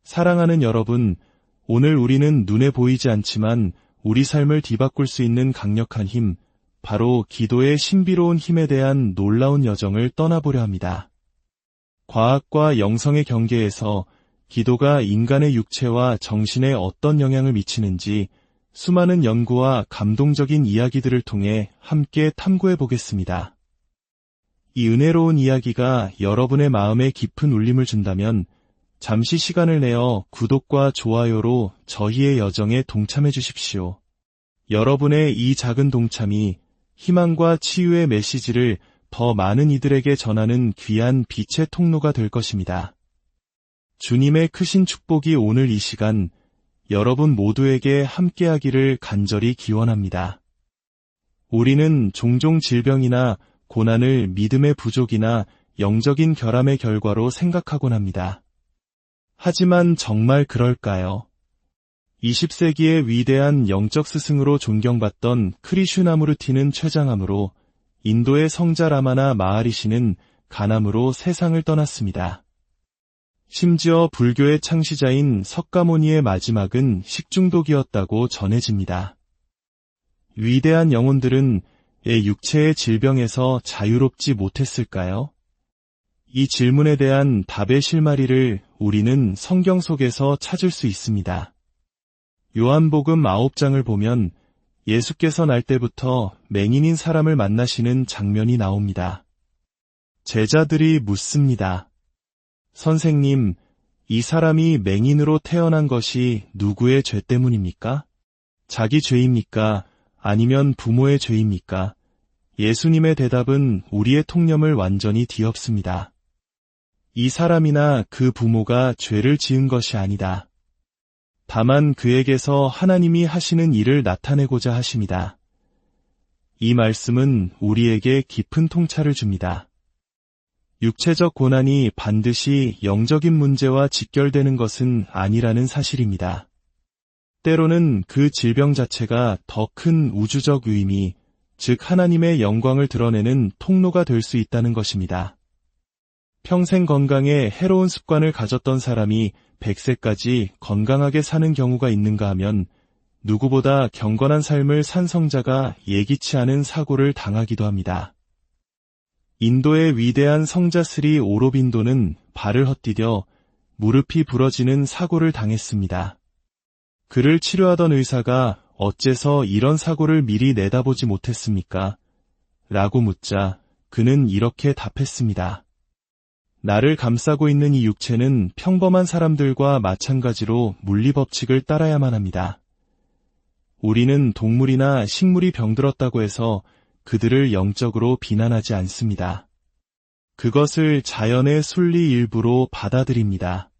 사랑하는 여러분, 오늘 우리는 눈에 보이지 않지만 우리 삶을 뒤바꿀 수 있는 강력한 힘, 바로 기도의 신비로운 힘에 대한 놀라운 여정을 떠나보려 합니다. 과학과 영성의 경계에서 기도가 인간의 육체와 정신에 어떤 영향을 미치는지 수많은 연구와 감동적인 이야기들을 통해 함께 탐구해 보겠습니다. 이 은혜로운 이야기가 여러분의 마음에 깊은 울림을 준다면 잠시 시간을 내어 구독과 좋아요로 저희의 여정에 동참해 주십시오. 여러분의 이 작은 동참이 희망과 치유의 메시지를 더 많은 이들에게 전하는 귀한 빛의 통로가 될 것입니다. 주님의 크신 축복이 오늘 이 시간 여러분 모두에게 함께하기를 간절히 기원합니다. 우리는 종종 질병이나 고난을 믿음의 부족이나 영적인 결함의 결과로 생각하곤 합니다. 하지만 정말 그럴까요? 20세기의 위대한 영적 스승으로 존경받던 크리슈나무르티는 췌장암으로, 인도의 성자 라마나 마하리시는 간암으로 세상을 떠났습니다. 심지어 불교의 창시자인 석가모니의 마지막은 식중독이었다고 전해집니다. 위대한 영혼들은 육체의 질병에서 자유롭지 못했을까요? 이 질문에 대한 답의 실마리를 우리는 성경 속에서 찾을 수 있습니다. 요한복음 9장을 보면 예수께서 날 때부터 맹인인 사람을 만나시는 장면이 나옵니다. 제자들이 묻습니다. 선생님, 이 사람이 맹인으로 태어난 것이 누구의 죄 때문입니까? 자기 죄입니까? 아니면 부모의 죄입니까? 예수님의 대답은 우리의 통념을 완전히 뒤엎습니다. 이 사람이나 그 부모가 죄를 지은 것이 아니다. 다만 그에게서 하나님이 하시는 일을 나타내고자 하심이다. 이 말씀은 우리에게 깊은 통찰을 줍니다. 육체적 고난이 반드시 영적인 문제와 직결되는 것은 아니라는 사실입니다. 때로는 그 질병 자체가 더 큰 우주적 의미, 즉 하나님의 영광을 드러내는 통로가 될 수 있다는 것입니다. 평생 건강에 해로운 습관을 가졌던 사람이 100세까지 건강하게 사는 경우가 있는가 하면 누구보다 경건한 삶을 산 성자가 예기치 않은 사고를 당하기도 합니다. 인도의 위대한 성자 스리 오로빈도는 발을 헛디뎌 무릎이 부러지는 사고를 당했습니다. 그를 치료하던 의사가 어째서 이런 사고를 미리 내다보지 못했습니까? 라고 묻자 그는 이렇게 답했습니다. 나를 감싸고 있는 이 육체는 평범한 사람들과 마찬가지로 물리법칙을 따라야만 합니다. 우리는 동물이나 식물이 병들었다고 해서 그들을 영적으로 비난하지 않습니다. 그것을 자연의 순리 일부로 받아들입니다.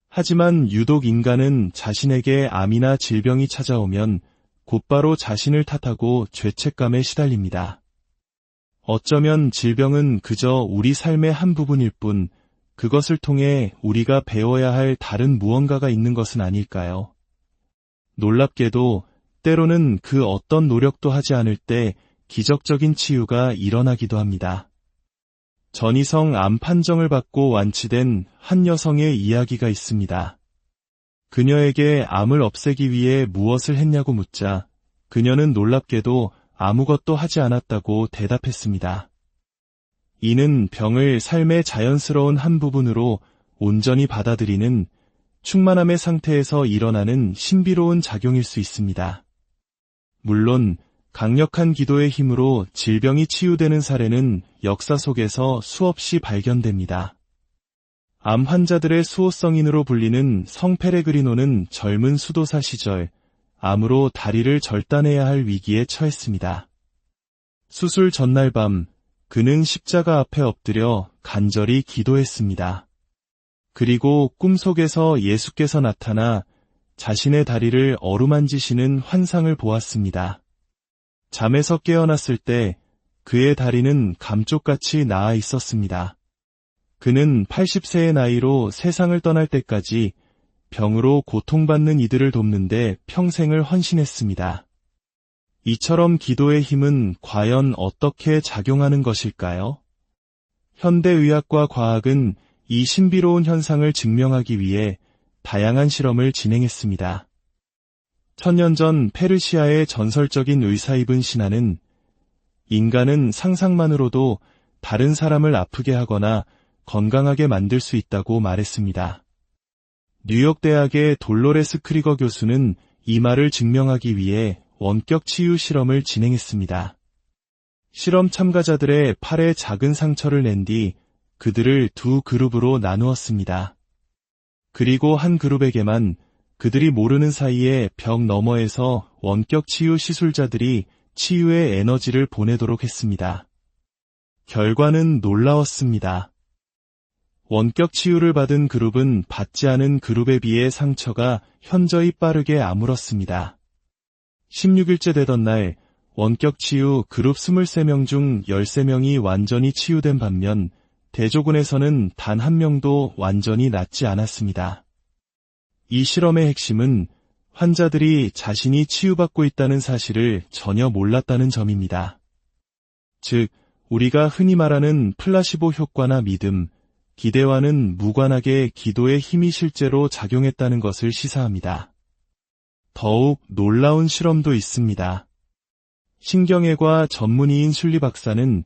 하지만 유독 인간은 자신에게 암이나 질병이 찾아오면 곧바로 자신을 탓하고 죄책감에 시달립니다. 어쩌면 질병은 그저 우리 삶의 한 부분일 뿐, 그것을 통해 우리가 배워야 할 다른 무언가가 있는 것은 아닐까요? 놀랍게도 때로는 그 어떤 노력도 하지 않을 때 기적적인 치유가 일어나기도 합니다. 전이성 암 판정을 받고 완치된 한 여성의 이야기가 있습니다. 그녀에게 암을 없애기 위해 무엇을 했냐고 묻자 그녀는 놀랍게도 아무것도 하지 않았다고 대답했습니다. 이는 병을 삶의 자연스러운 한 부분으로 온전히 받아들이는 충만함의 상태에서 일어나는 신비로운 작용일 수 있습니다. 물론 강력한 기도의 힘으로 질병이 치유되는 사례는 역사 속에서 수없이 발견됩니다. 암 환자들의 수호성인으로 불리는 성 페레그리노는 젊은 수도사 시절 암으로 다리를 절단해야 할 위기에 처했습니다. 수술 전날 밤 그는 십자가 앞에 엎드려 간절히 기도했습니다. 그리고 꿈속에서 예수께서 나타나 자신의 다리를 어루만지시는 환상을 보았습니다. 잠에서 깨어났을 때 그의 다리는 감쪽같이 나아 있었습니다. 그는 80세의 나이로 세상을 떠날 때까지 병으로 고통받는 이들을 돕는데 평생을 헌신했습니다. 이처럼 기도의 힘은 과연 어떻게 작용하는 것일까요? 현대의학과 과학은 이 신비로운 현상을 증명하기 위해 다양한 실험을 진행했습니다. 천년 전 페르시아의 전설적인 의사 이븐 시나는 인간은 상상만으로도 다른 사람을 아프게 하거나 건강하게 만들 수 있다고 말했습니다. 뉴욕 대학의 돌로레스 크리거 교수는 이 말을 증명하기 위해 원격 치유 실험을 진행했습니다. 실험 참가자들의 팔에 작은 상처를 낸 뒤 그들을 두 그룹으로 나누었습니다. 그리고 한 그룹에게만 그들이 모르는 사이에 벽 너머에서 원격 치유 시술자들이 치유의 에너지를 보내도록 했습니다. 결과는 놀라웠습니다. 원격 치유를 받은 그룹은 받지 않은 그룹에 비해 상처가 현저히 빠르게 아물었습니다. 16일째 되던 날 원격 치유 그룹 23명 중 13명이 완전히 치유된 반면 대조군에서는 단 한 명도 완전히 낫지 않았습니다. 이 실험의 핵심은 환자들이 자신이 치유받고 있다는 사실을 전혀 몰랐다는 점입니다. 즉, 우리가 흔히 말하는 플라시보 효과나 믿음, 기대와는 무관하게 기도의 힘이 실제로 작용했다는 것을 시사합니다. 더욱 놀라운 실험도 있습니다. 신경외과 전문의인 슐리 박사는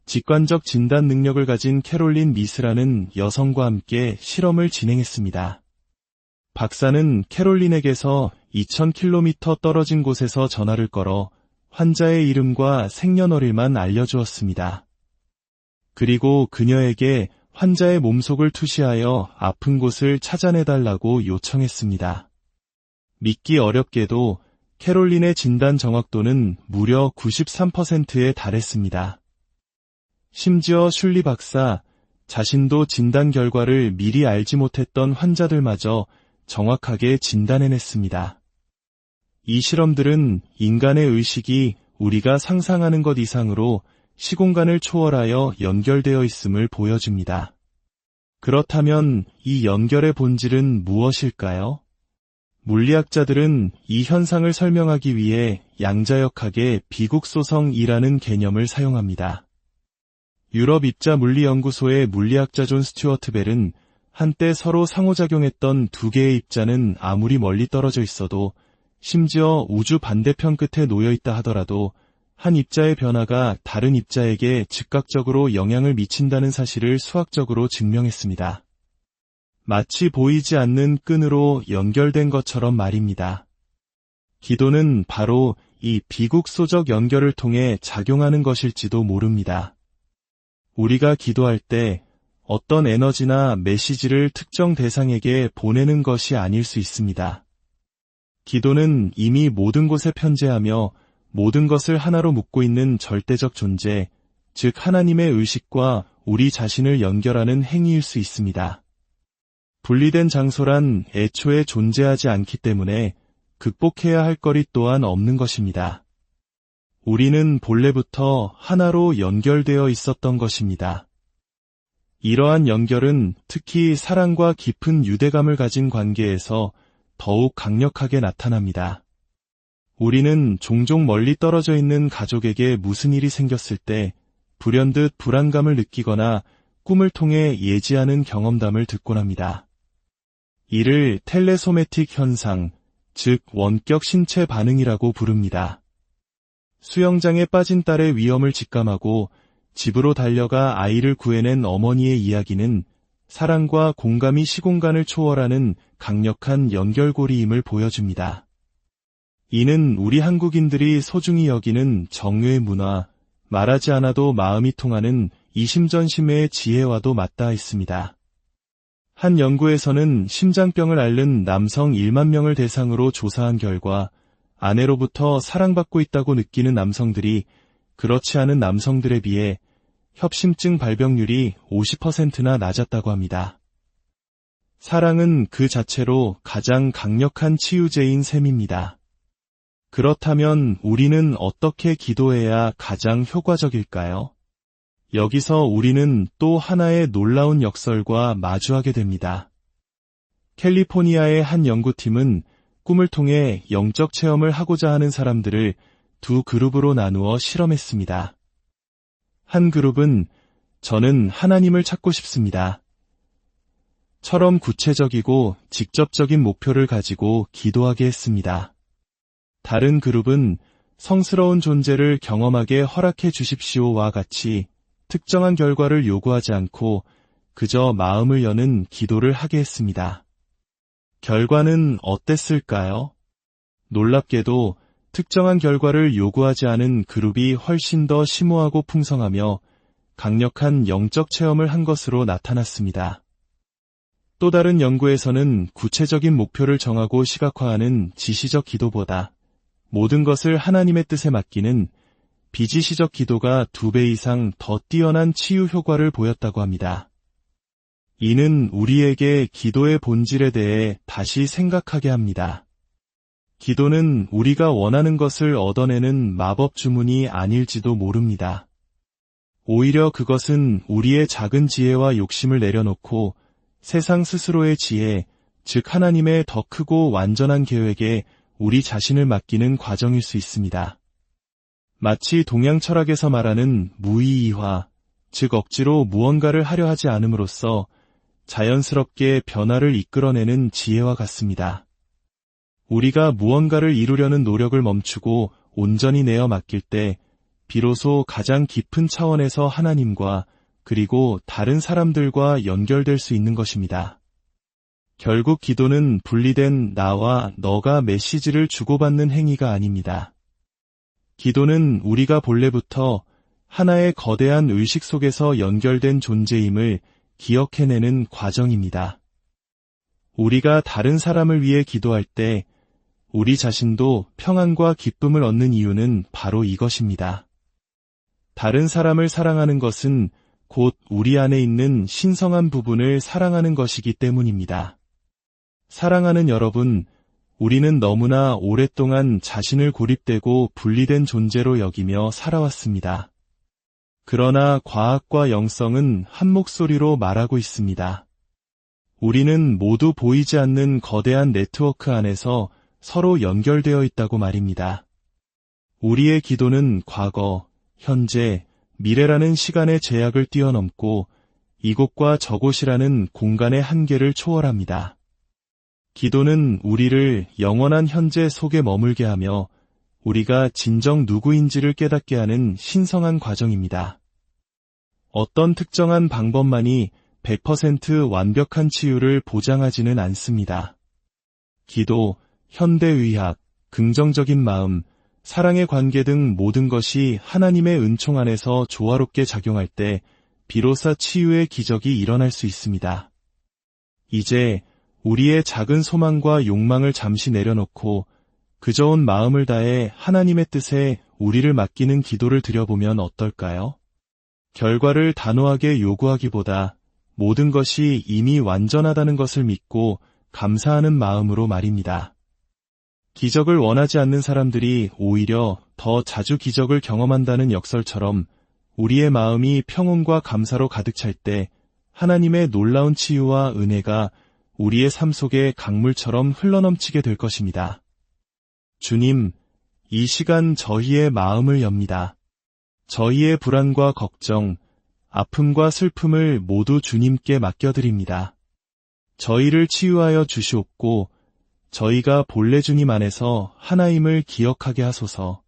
직관적 진단 능력을 가진 캐롤린 미스라는 여성과 함께 실험을 진행했습니다. 박사는 캐롤린에게서 2000km 떨어진 곳에서 전화를 걸어 환자의 이름과 생년월일만 알려주었습니다. 그리고 그녀에게 환자의 몸속을 투시하여 아픈 곳을 찾아내달라고 요청했습니다. 믿기 어렵게도 캐롤린의 진단 정확도는 무려 93%에 달했습니다. 심지어 슐리 박사 자신도 진단 결과를 미리 알지 못했던 환자들마저 정확하게 진단해냈습니다. 이 실험들은 인간의 의식이 우리가 상상하는 것 이상으로 시공간을 초월하여 연결되어 있음을 보여줍니다. 그렇다면 이 연결의 본질은 무엇일까요? 물리학자들은 이 현상을 설명하기 위해 양자역학의 비국소성이라는 개념을 사용합니다. 유럽 입자물리연구소의 물리학자 존 스튜어트 벨은 한때 서로 상호작용했던 두 개의 입자는 아무리 멀리 떨어져 있어도 심지어 우주 반대편 끝에 놓여 있다 하더라도 한 입자의 변화가 다른 입자에게 즉각적으로 영향을 미친다는 사실을 수학적으로 증명했습니다. 마치 보이지 않는 끈으로 연결된 것처럼 말입니다. 기도는 바로 이 비국소적 연결을 통해 작용하는 것일지도 모릅니다. 우리가 기도할 때 어떤 에너지나 메시지를 특정 대상에게 보내는 것이 아닐 수 있습니다. 기도는 이미 모든 곳에 편재하며 모든 것을 하나로 묶고 있는 절대적 존재, 즉 하나님의 의식과 우리 자신을 연결하는 행위일 수 있습니다. 분리된 장소란 애초에 존재하지 않기 때문에 극복해야 할 거리 또한 없는 것입니다. 우리는 본래부터 하나로 연결되어 있었던 것입니다. 이러한 연결은 특히 사랑과 깊은 유대감을 가진 관계에서 더욱 강력하게 나타납니다. 우리는 종종 멀리 떨어져 있는 가족에게 무슨 일이 생겼을 때 불현듯 불안감을 느끼거나 꿈을 통해 예지하는 경험담을 듣곤 합니다. 이를 텔레소매틱 현상, 즉 원격 신체 반응이라고 부릅니다. 수영장에 빠진 딸의 위험을 직감하고 집으로 달려가 아이를 구해낸 어머니의 이야기는 사랑과 공감이 시공간을 초월하는 강력한 연결고리임을 보여줍니다. 이는 우리 한국인들이 소중히 여기는 정의 문화, 말하지 않아도 마음이 통하는 이심전심의 지혜와도 맞닿아 있습니다. 한 연구에서는 심장병을 앓는 남성 1만 명을 대상으로 조사한 결과 아내로부터 사랑받고 있다고 느끼는 남성들이 그렇지 않은 남성들에 비해 협심증 발병률이 50%나 낮았다고 합니다. 사랑은 그 자체로 가장 강력한 치유제인 셈입니다. 그렇다면 우리는 어떻게 기도해야 가장 효과적일까요? 여기서 우리는 또 하나의 놀라운 역설과 마주하게 됩니다. 캘리포니아의 한 연구팀은 꿈을 통해 영적 체험을 하고자 하는 사람들을 두 그룹으로 나누어 실험했습니다. 한 그룹은 저는 하나님을 찾고 싶습니다. 처럼 구체적이고 직접적인 목표를 가지고 기도하게 했습니다. 다른 그룹은 성스러운 존재를 경험하게 허락해 주십시오와 같이 특정한 결과를 요구하지 않고 그저 마음을 여는 기도를 하게 했습니다. 결과는 어땠을까요? 놀랍게도 특정한 결과를 요구하지 않은 그룹이 훨씬 더 심오하고 풍성하며 강력한 영적 체험을 한 것으로 나타났습니다. 또 다른 연구에서는 구체적인 목표를 정하고 시각화하는 지시적 기도보다 모든 것을 하나님의 뜻에 맡기는 비지시적 기도가 2배 이상 더 뛰어난 치유 효과를 보였다고 합니다. 이는 우리에게 기도의 본질에 대해 다시 생각하게 합니다. 기도는 우리가 원하는 것을 얻어내는 마법 주문이 아닐지도 모릅니다. 오히려 그것은 우리의 작은 지혜와 욕심을 내려놓고 세상 스스로의 지혜, 즉 하나님의 더 크고 완전한 계획에 우리 자신을 맡기는 과정일 수 있습니다. 마치 동양 철학에서 말하는 무의이화, 즉 억지로 무언가를 하려 하지 않음으로써 자연스럽게 변화를 이끌어내는 지혜와 같습니다. 우리가 무언가를 이루려는 노력을 멈추고 온전히 내어 맡길 때 비로소 가장 깊은 차원에서 하나님과 그리고 다른 사람들과 연결될 수 있는 것입니다. 결국 기도는 분리된 나와 너가 메시지를 주고받는 행위가 아닙니다. 기도는 우리가 본래부터 하나의 거대한 의식 속에서 연결된 존재임을 기억해내는 과정입니다. 우리가 다른 사람을 위해 기도할 때 우리 자신도 평안과 기쁨을 얻는 이유는 바로 이것입니다. 다른 사람을 사랑하는 것은 곧 우리 안에 있는 신성한 부분을 사랑하는 것이기 때문입니다. 사랑하는 여러분, 우리는 너무나 오랫동안 자신을 고립되고 분리된 존재로 여기며 살아왔습니다. 그러나 과학과 영성은 한 목소리로 말하고 있습니다. 우리는 모두 보이지 않는 거대한 네트워크 안에서 서로 연결되어 있다고 말입니다. 우리의 기도는 과거, 현재, 미래라는 시간의 제약을 뛰어넘고 이곳과 저곳이라는 공간의 한계를 초월합니다. 기도는 우리를 영원한 현재 속에 머물게 하며 우리가 진정 누구인지를 깨닫게 하는 신성한 과정입니다. 어떤 특정한 방법만이 100% 완벽한 치유를 보장하지는 않습니다. 기도, 현대의학, 긍정적인 마음, 사랑의 관계 등 모든 것이 하나님의 은총 안에서 조화롭게 작용할 때 비로소 치유의 기적이 일어날 수 있습니다. 이제 우리의 작은 소망과 욕망을 잠시 내려놓고 그저 온 마음을 다해 하나님의 뜻에 우리를 맡기는 기도를 드려보면 어떨까요? 결과를 단호하게 요구하기보다 모든 것이 이미 완전하다는 것을 믿고 감사하는 마음으로 말입니다. 기적을 원하지 않는 사람들이 오히려 더 자주 기적을 경험한다는 역설처럼 우리의 마음이 평온과 감사로 가득 찰 때 하나님의 놀라운 치유와 은혜가 우리의 삶 속에 강물처럼 흘러넘치게 될 것입니다. 주님, 이 시간 저희의 마음을 엽니다. 저희의 불안과 걱정, 아픔과 슬픔을 모두 주님께 맡겨드립니다. 저희를 치유하여 주시옵고 저희가 본래 주님 안에서 하나임을 기억하게 하소서.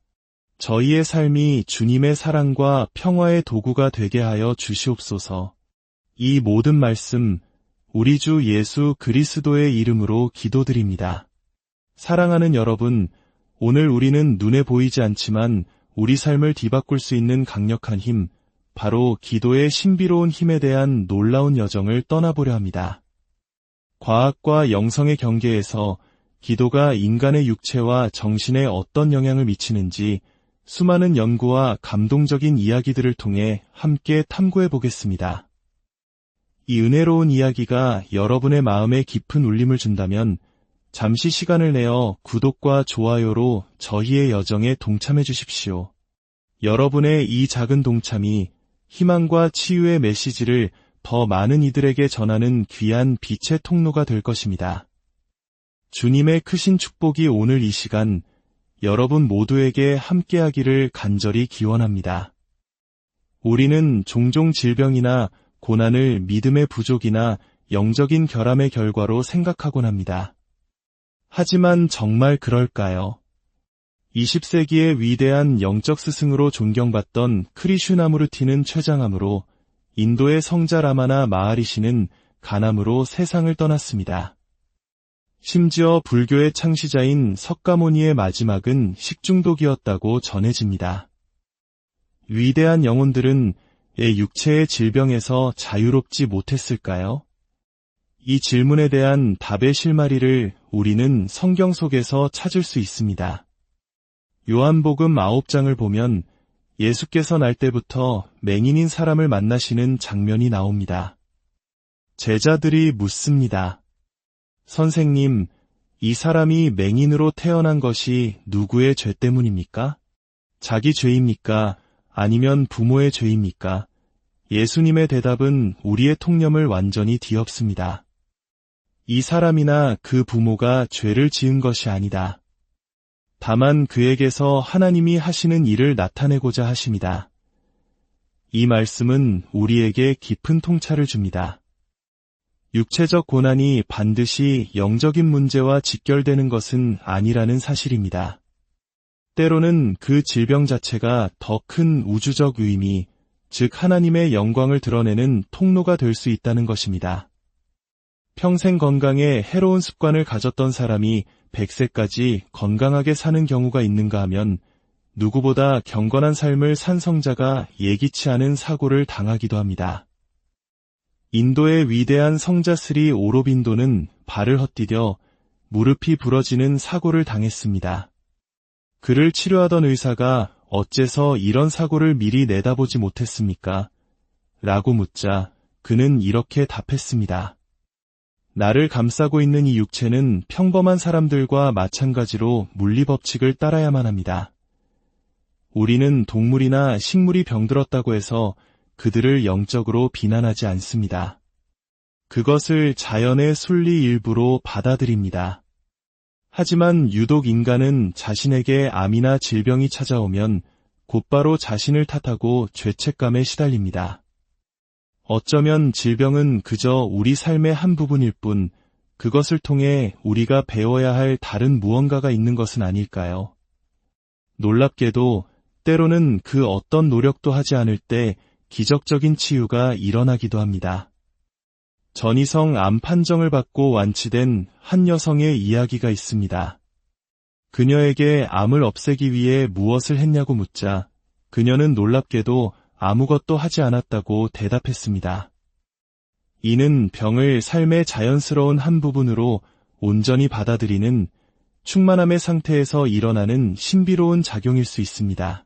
저희의 삶이 주님의 사랑과 평화의 도구가 되게 하여 주시옵소서. 이 모든 말씀 우리 주 예수 그리스도의 이름으로 기도드립니다. 사랑하는 여러분, 오늘 우리는 눈에 보이지 않지만 우리 삶을 뒤바꿀 수 있는 강력한 힘, 바로 기도의 신비로운 힘에 대한 놀라운 여정을 떠나보려 합니다. 과학과 영성의 경계에서 기도가 인간의 육체와 정신에 어떤 영향을 미치는지 수많은 연구와 감동적인 이야기들을 통해 함께 탐구해 보겠습니다. 이 은혜로운 이야기가 여러분의 마음에 깊은 울림을 준다면 잠시 시간을 내어 구독과 좋아요로 저희의 여정에 동참해 주십시오. 여러분의 이 작은 동참이 희망과 치유의 메시지를 더 많은 이들에게 전하는 귀한 빛의 통로가 될 것입니다. 주님의 크신 축복이 오늘 이 시간 여러분 모두에게 함께하기를 간절히 기원합니다. 우리는 종종 질병이나 고난을 믿음의 부족이나 영적인 결함의 결과로 생각하곤 합니다. 하지만 정말 그럴까요? 20세기의 위대한 영적 스승으로 존경받던 크리슈나무르티는 췌장암으로, 인도의 성자 라마나 마하리시는 간암으로 세상을 떠났습니다. 심지어 불교의 창시자인 석가모니의 마지막은 식중독이었다고 전해집니다. 위대한 영혼들은 육체의 질병에서 자유롭지 못했을까요? 이 질문에 대한 답의 실마리를 우리는 성경 속에서 찾을 수 있습니다. 요한복음 9장을 보면 예수께서 날 때부터 맹인인 사람을 만나시는 장면이 나옵니다. 제자들이 묻습니다. 선생님, 이 사람이 맹인으로 태어난 것이 누구의 죄 때문입니까? 자기 죄입니까? 아니면 부모의 죄입니까? 예수님의 대답은 우리의 통념을 완전히 뒤엎습니다. 이 사람이나 그 부모가 죄를 지은 것이 아니다. 다만 그에게서 하나님이 하시는 일을 나타내고자 하심이다. 이 말씀은 우리에게 깊은 통찰을 줍니다. 육체적 고난이 반드시 영적인 문제와 직결되는 것은 아니라는 사실입니다. 때로는 그 질병 자체가 더 큰 우주적 의미, 즉 하나님의 영광을 드러내는 통로가 될 수 있다는 것입니다. 평생 건강에 해로운 습관을 가졌던 사람이 100세까지 건강하게 사는 경우가 있는가 하면 누구보다 경건한 삶을 산 성자가 예기치 않은 사고를 당하기도 합니다. 인도의 위대한 성자 스리 오로빈도는 발을 헛디뎌 무릎이 부러지는 사고를 당했습니다. 그를 치료하던 의사가 어째서 이런 사고를 미리 내다보지 못했습니까? 라고 묻자 그는 이렇게 답했습니다. 나를 감싸고 있는 이 육체는 평범한 사람들과 마찬가지로 물리법칙을 따라야만 합니다. 우리는 동물이나 식물이 병들었다고 해서 그들을 영적으로 비난하지 않습니다. 그것을 자연의 순리 일부로 받아들입니다. 하지만 유독 인간은 자신에게 암이나 질병이 찾아오면 곧바로 자신을 탓하고 죄책감에 시달립니다. 어쩌면 질병은 그저 우리 삶의 한 부분일 뿐 그것을 통해 우리가 배워야 할 다른 무언가가 있는 것은 아닐까요? 놀랍게도 때로는 그 어떤 노력도 하지 않을 때 기적적인 치유가 일어나기도 합니다. 전이성 암 판정을 받고 완치된 한 여성의 이야기가 있습니다. 그녀에게 암을 없애기 위해 무엇을 했냐고 묻자 그녀는 놀랍게도 아무것도 하지 않았다고 대답했습니다. 이는 병을 삶의 자연스러운 한 부분으로 온전히 받아들이는 충만함의 상태에서 일어나는 신비로운 작용일 수 있습니다.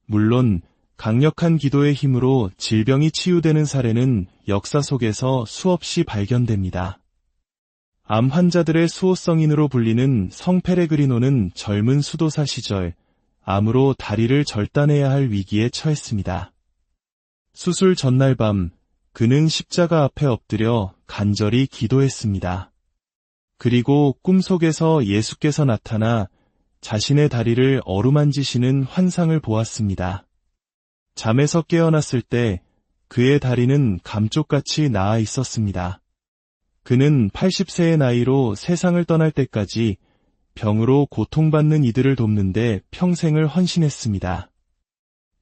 물론 강력한 기도의 힘으로 질병이 치유되는 사례는 역사 속에서 수없이 발견됩니다. 암 환자들의 수호성인으로 불리는 성 페레그리노는 젊은 수도사 시절 암으로 다리를 절단해야 할 위기에 처했습니다. 수술 전날 밤 그는 십자가 앞에 엎드려 간절히 기도했습니다. 그리고 꿈속에서 예수께서 나타나 자신의 다리를 어루만지시는 환상을 보았습니다. 잠에서 깨어났을 때 그의 다리는 감쪽같이 나아 있었습니다. 그는 80세의 나이로 세상을 떠날 때까지 병으로 고통받는 이들을 돕는데 평생을 헌신했습니다.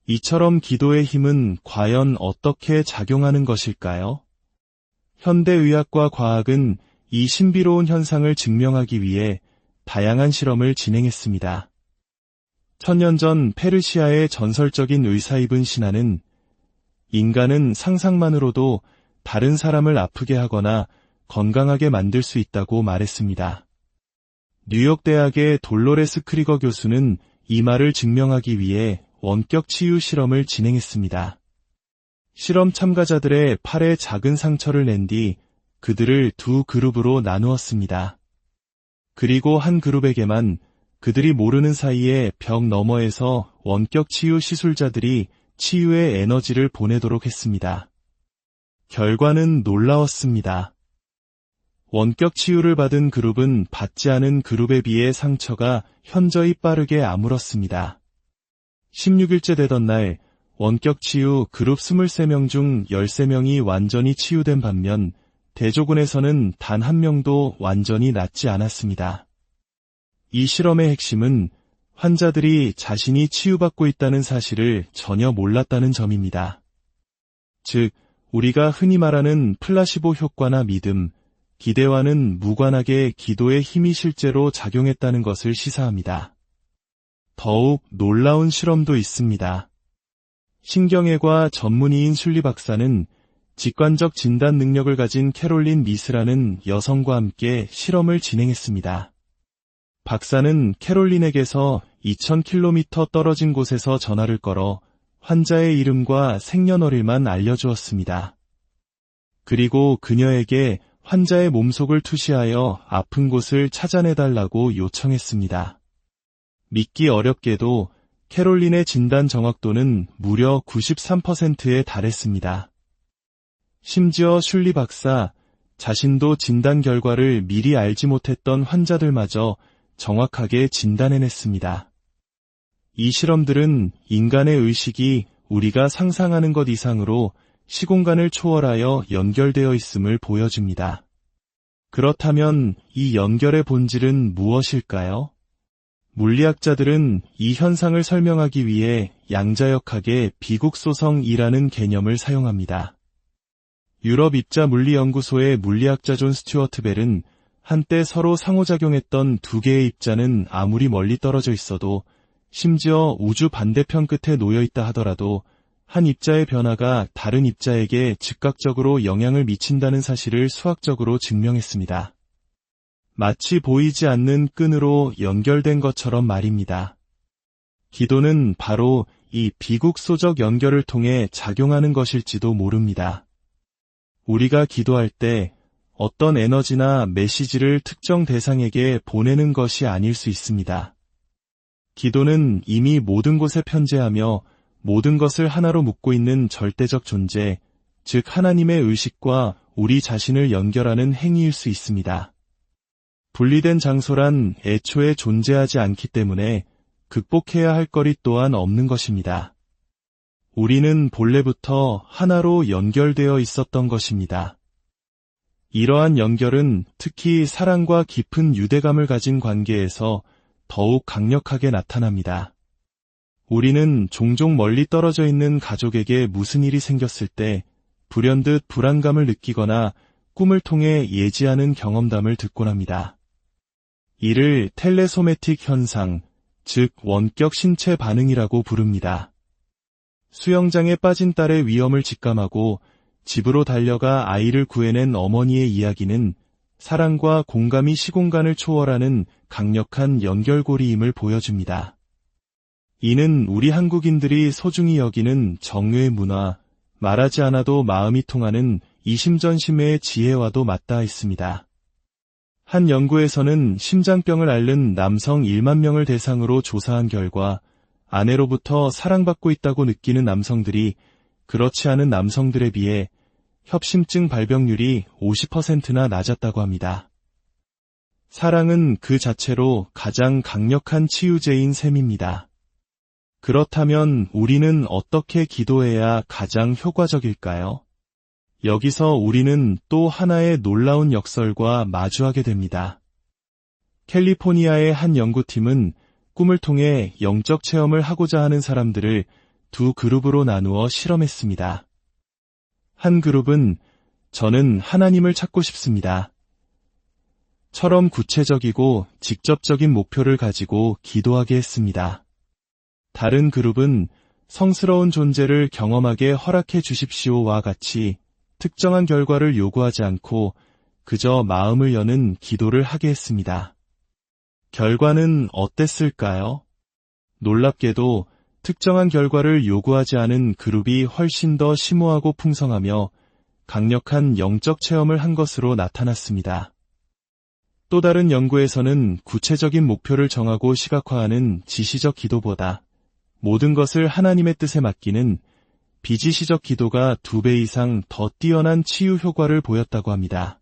이처럼 기도의 힘은 과연 어떻게 작용하는 것일까요? 현대의학과 과학은 이 신비로운 현상을 증명하기 위해 다양한 실험을 진행했습니다. 1000년 전 페르시아의 전설적인 의사 이븐 시나는 인간은 상상만으로도 다른 사람을 아프게 하거나 건강하게 만들 수 있다고 말했습니다. 뉴욕 대학의 돌로레스 크리거 교수는 이 말을 증명하기 위해 원격 치유 실험을 진행했습니다. 실험 참가자들의 팔에 작은 상처를 낸 뒤 그들을 두 그룹으로 나누었습니다. 그리고 한 그룹에게만 그들이 모르는 사이에 벽 너머에서 원격 치유 시술자들이 치유의 에너지를 보내도록 했습니다. 결과는 놀라웠습니다. 원격 치유를 받은 그룹은 받지 않은 그룹에 비해 상처가 현저히 빠르게 아물었습니다. 16일째 되던 날 원격 치유 그룹 23명 중 13명이 완전히 치유된 반면 대조군에서는 단 한 명도 완전히 낫지 않았습니다. 이 실험의 핵심은 환자들이 자신이 치유받고 있다는 사실을 전혀 몰랐다는 점입니다. 즉, 우리가 흔히 말하는 플라시보 효과나 믿음, 기대와는 무관하게 기도의 힘이 실제로 작용했다는 것을 시사합니다. 더욱 놀라운 실험도 있습니다. 신경외과 전문의인 슐리 박사는 직관적 진단 능력을 가진 캐롤린 미스라는 여성과 함께 실험을 진행했습니다. 박사는 캐롤린에게서 2000km 떨어진 곳에서 전화를 걸어 환자의 이름과 생년월일만 알려주었습니다. 그리고 그녀에게 환자의 몸속을 투시하여 아픈 곳을 찾아내달라고 요청했습니다. 믿기 어렵게도 캐롤린의 진단 정확도는 무려 93%에 달했습니다. 심지어 슐리 박사 자신도 진단 결과를 미리 알지 못했던 환자들마저 정확하게 진단해냈습니다. 이 실험들은 인간의 의식이 우리가 상상하는 것 이상으로 시공간을 초월하여 연결되어 있음을 보여줍니다. 그렇다면 이 연결의 본질은 무엇일까요? 물리학자들은 이 현상을 설명하기 위해 양자역학의 비국소성이라는 개념을 사용합니다. 유럽 입자 물리연구소의 물리학자 존 스튜어트 벨은 한때 서로 상호작용했던 두 개의 입자는 아무리 멀리 떨어져 있어도 심지어 우주 반대편 끝에 놓여있다 하더라도 한 입자의 변화가 다른 입자에게 즉각적으로 영향을 미친다는 사실을 수학적으로 증명했습니다. 마치 보이지 않는 끈으로 연결된 것처럼 말입니다. 기도는 바로 이 비국소적 연결을 통해 작용하는 것일지도 모릅니다. 우리가 기도할 때 어떤 에너지나 메시지를 특정 대상에게 보내는 것이 아닐 수 있습니다. 기도는 이미 모든 곳에 편재하며 모든 것을 하나로 묶고 있는 절대적 존재, 즉 하나님의 의식과 우리 자신을 연결하는 행위일 수 있습니다. 분리된 장소란 애초에 존재하지 않기 때문에 극복해야 할 거리 또한 없는 것입니다. 우리는 본래부터 하나로 연결되어 있었던 것입니다. 이러한 연결은 특히 사랑과 깊은 유대감을 가진 관계에서 더욱 강력하게 나타납니다. 우리는 종종 멀리 떨어져 있는 가족에게 무슨 일이 생겼을 때 불현듯 불안감을 느끼거나 꿈을 통해 예지하는 경험담을 듣곤 합니다. 이를 텔레소매틱 현상, 즉 원격 신체 반응이라고 부릅니다. 수영장에 빠진 딸의 위험을 직감하고 집으로 달려가 아이를 구해낸 어머니의 이야기는 사랑과 공감이 시공간을 초월하는 강력한 연결고리임을 보여줍니다. 이는 우리 한국인들이 소중히 여기는 정의 문화, 말하지 않아도 마음이 통하는 이심전심의 지혜와도 맞닿아 있습니다. 한 연구에서는 심장병을 앓는 남성 1만 명을 대상으로 조사한 결과 아내로부터 사랑받고 있다고 느끼는 남성들이 그렇지 않은 남성들에 비해 협심증 발병률이 50%나 낮았다고 합니다. 사랑은 그 자체로 가장 강력한 치유제인 셈입니다. 그렇다면 우리는 어떻게 기도해야 가장 효과적일까요? 여기서 우리는 또 하나의 놀라운 역설과 마주하게 됩니다. 캘리포니아의 한 연구팀은 꿈을 통해 영적 체험을 하고자 하는 사람들을 두 그룹으로 나누어 실험했습니다. 한 그룹은 저는 하나님을 찾고 싶습니다. 처럼 구체적이고 직접적인 목표를 가지고 기도하게 했습니다. 다른 그룹은 성스러운 존재를 경험하게 허락해 주십시오와 같이 특정한 결과를 요구하지 않고 그저 마음을 여는 기도를 하게 했습니다. 결과는 어땠을까요? 놀랍게도 특정한 결과를 요구하지 않은 그룹이 훨씬 더 심오하고 풍성하며 강력한 영적 체험을 한 것으로 나타났습니다. 또 다른 연구에서는 구체적인 목표를 정하고 시각화하는 지시적 기도보다 모든 것을 하나님의 뜻에 맡기는 비지시적 기도가 2배 이상 더 뛰어난 치유 효과를 보였다고 합니다.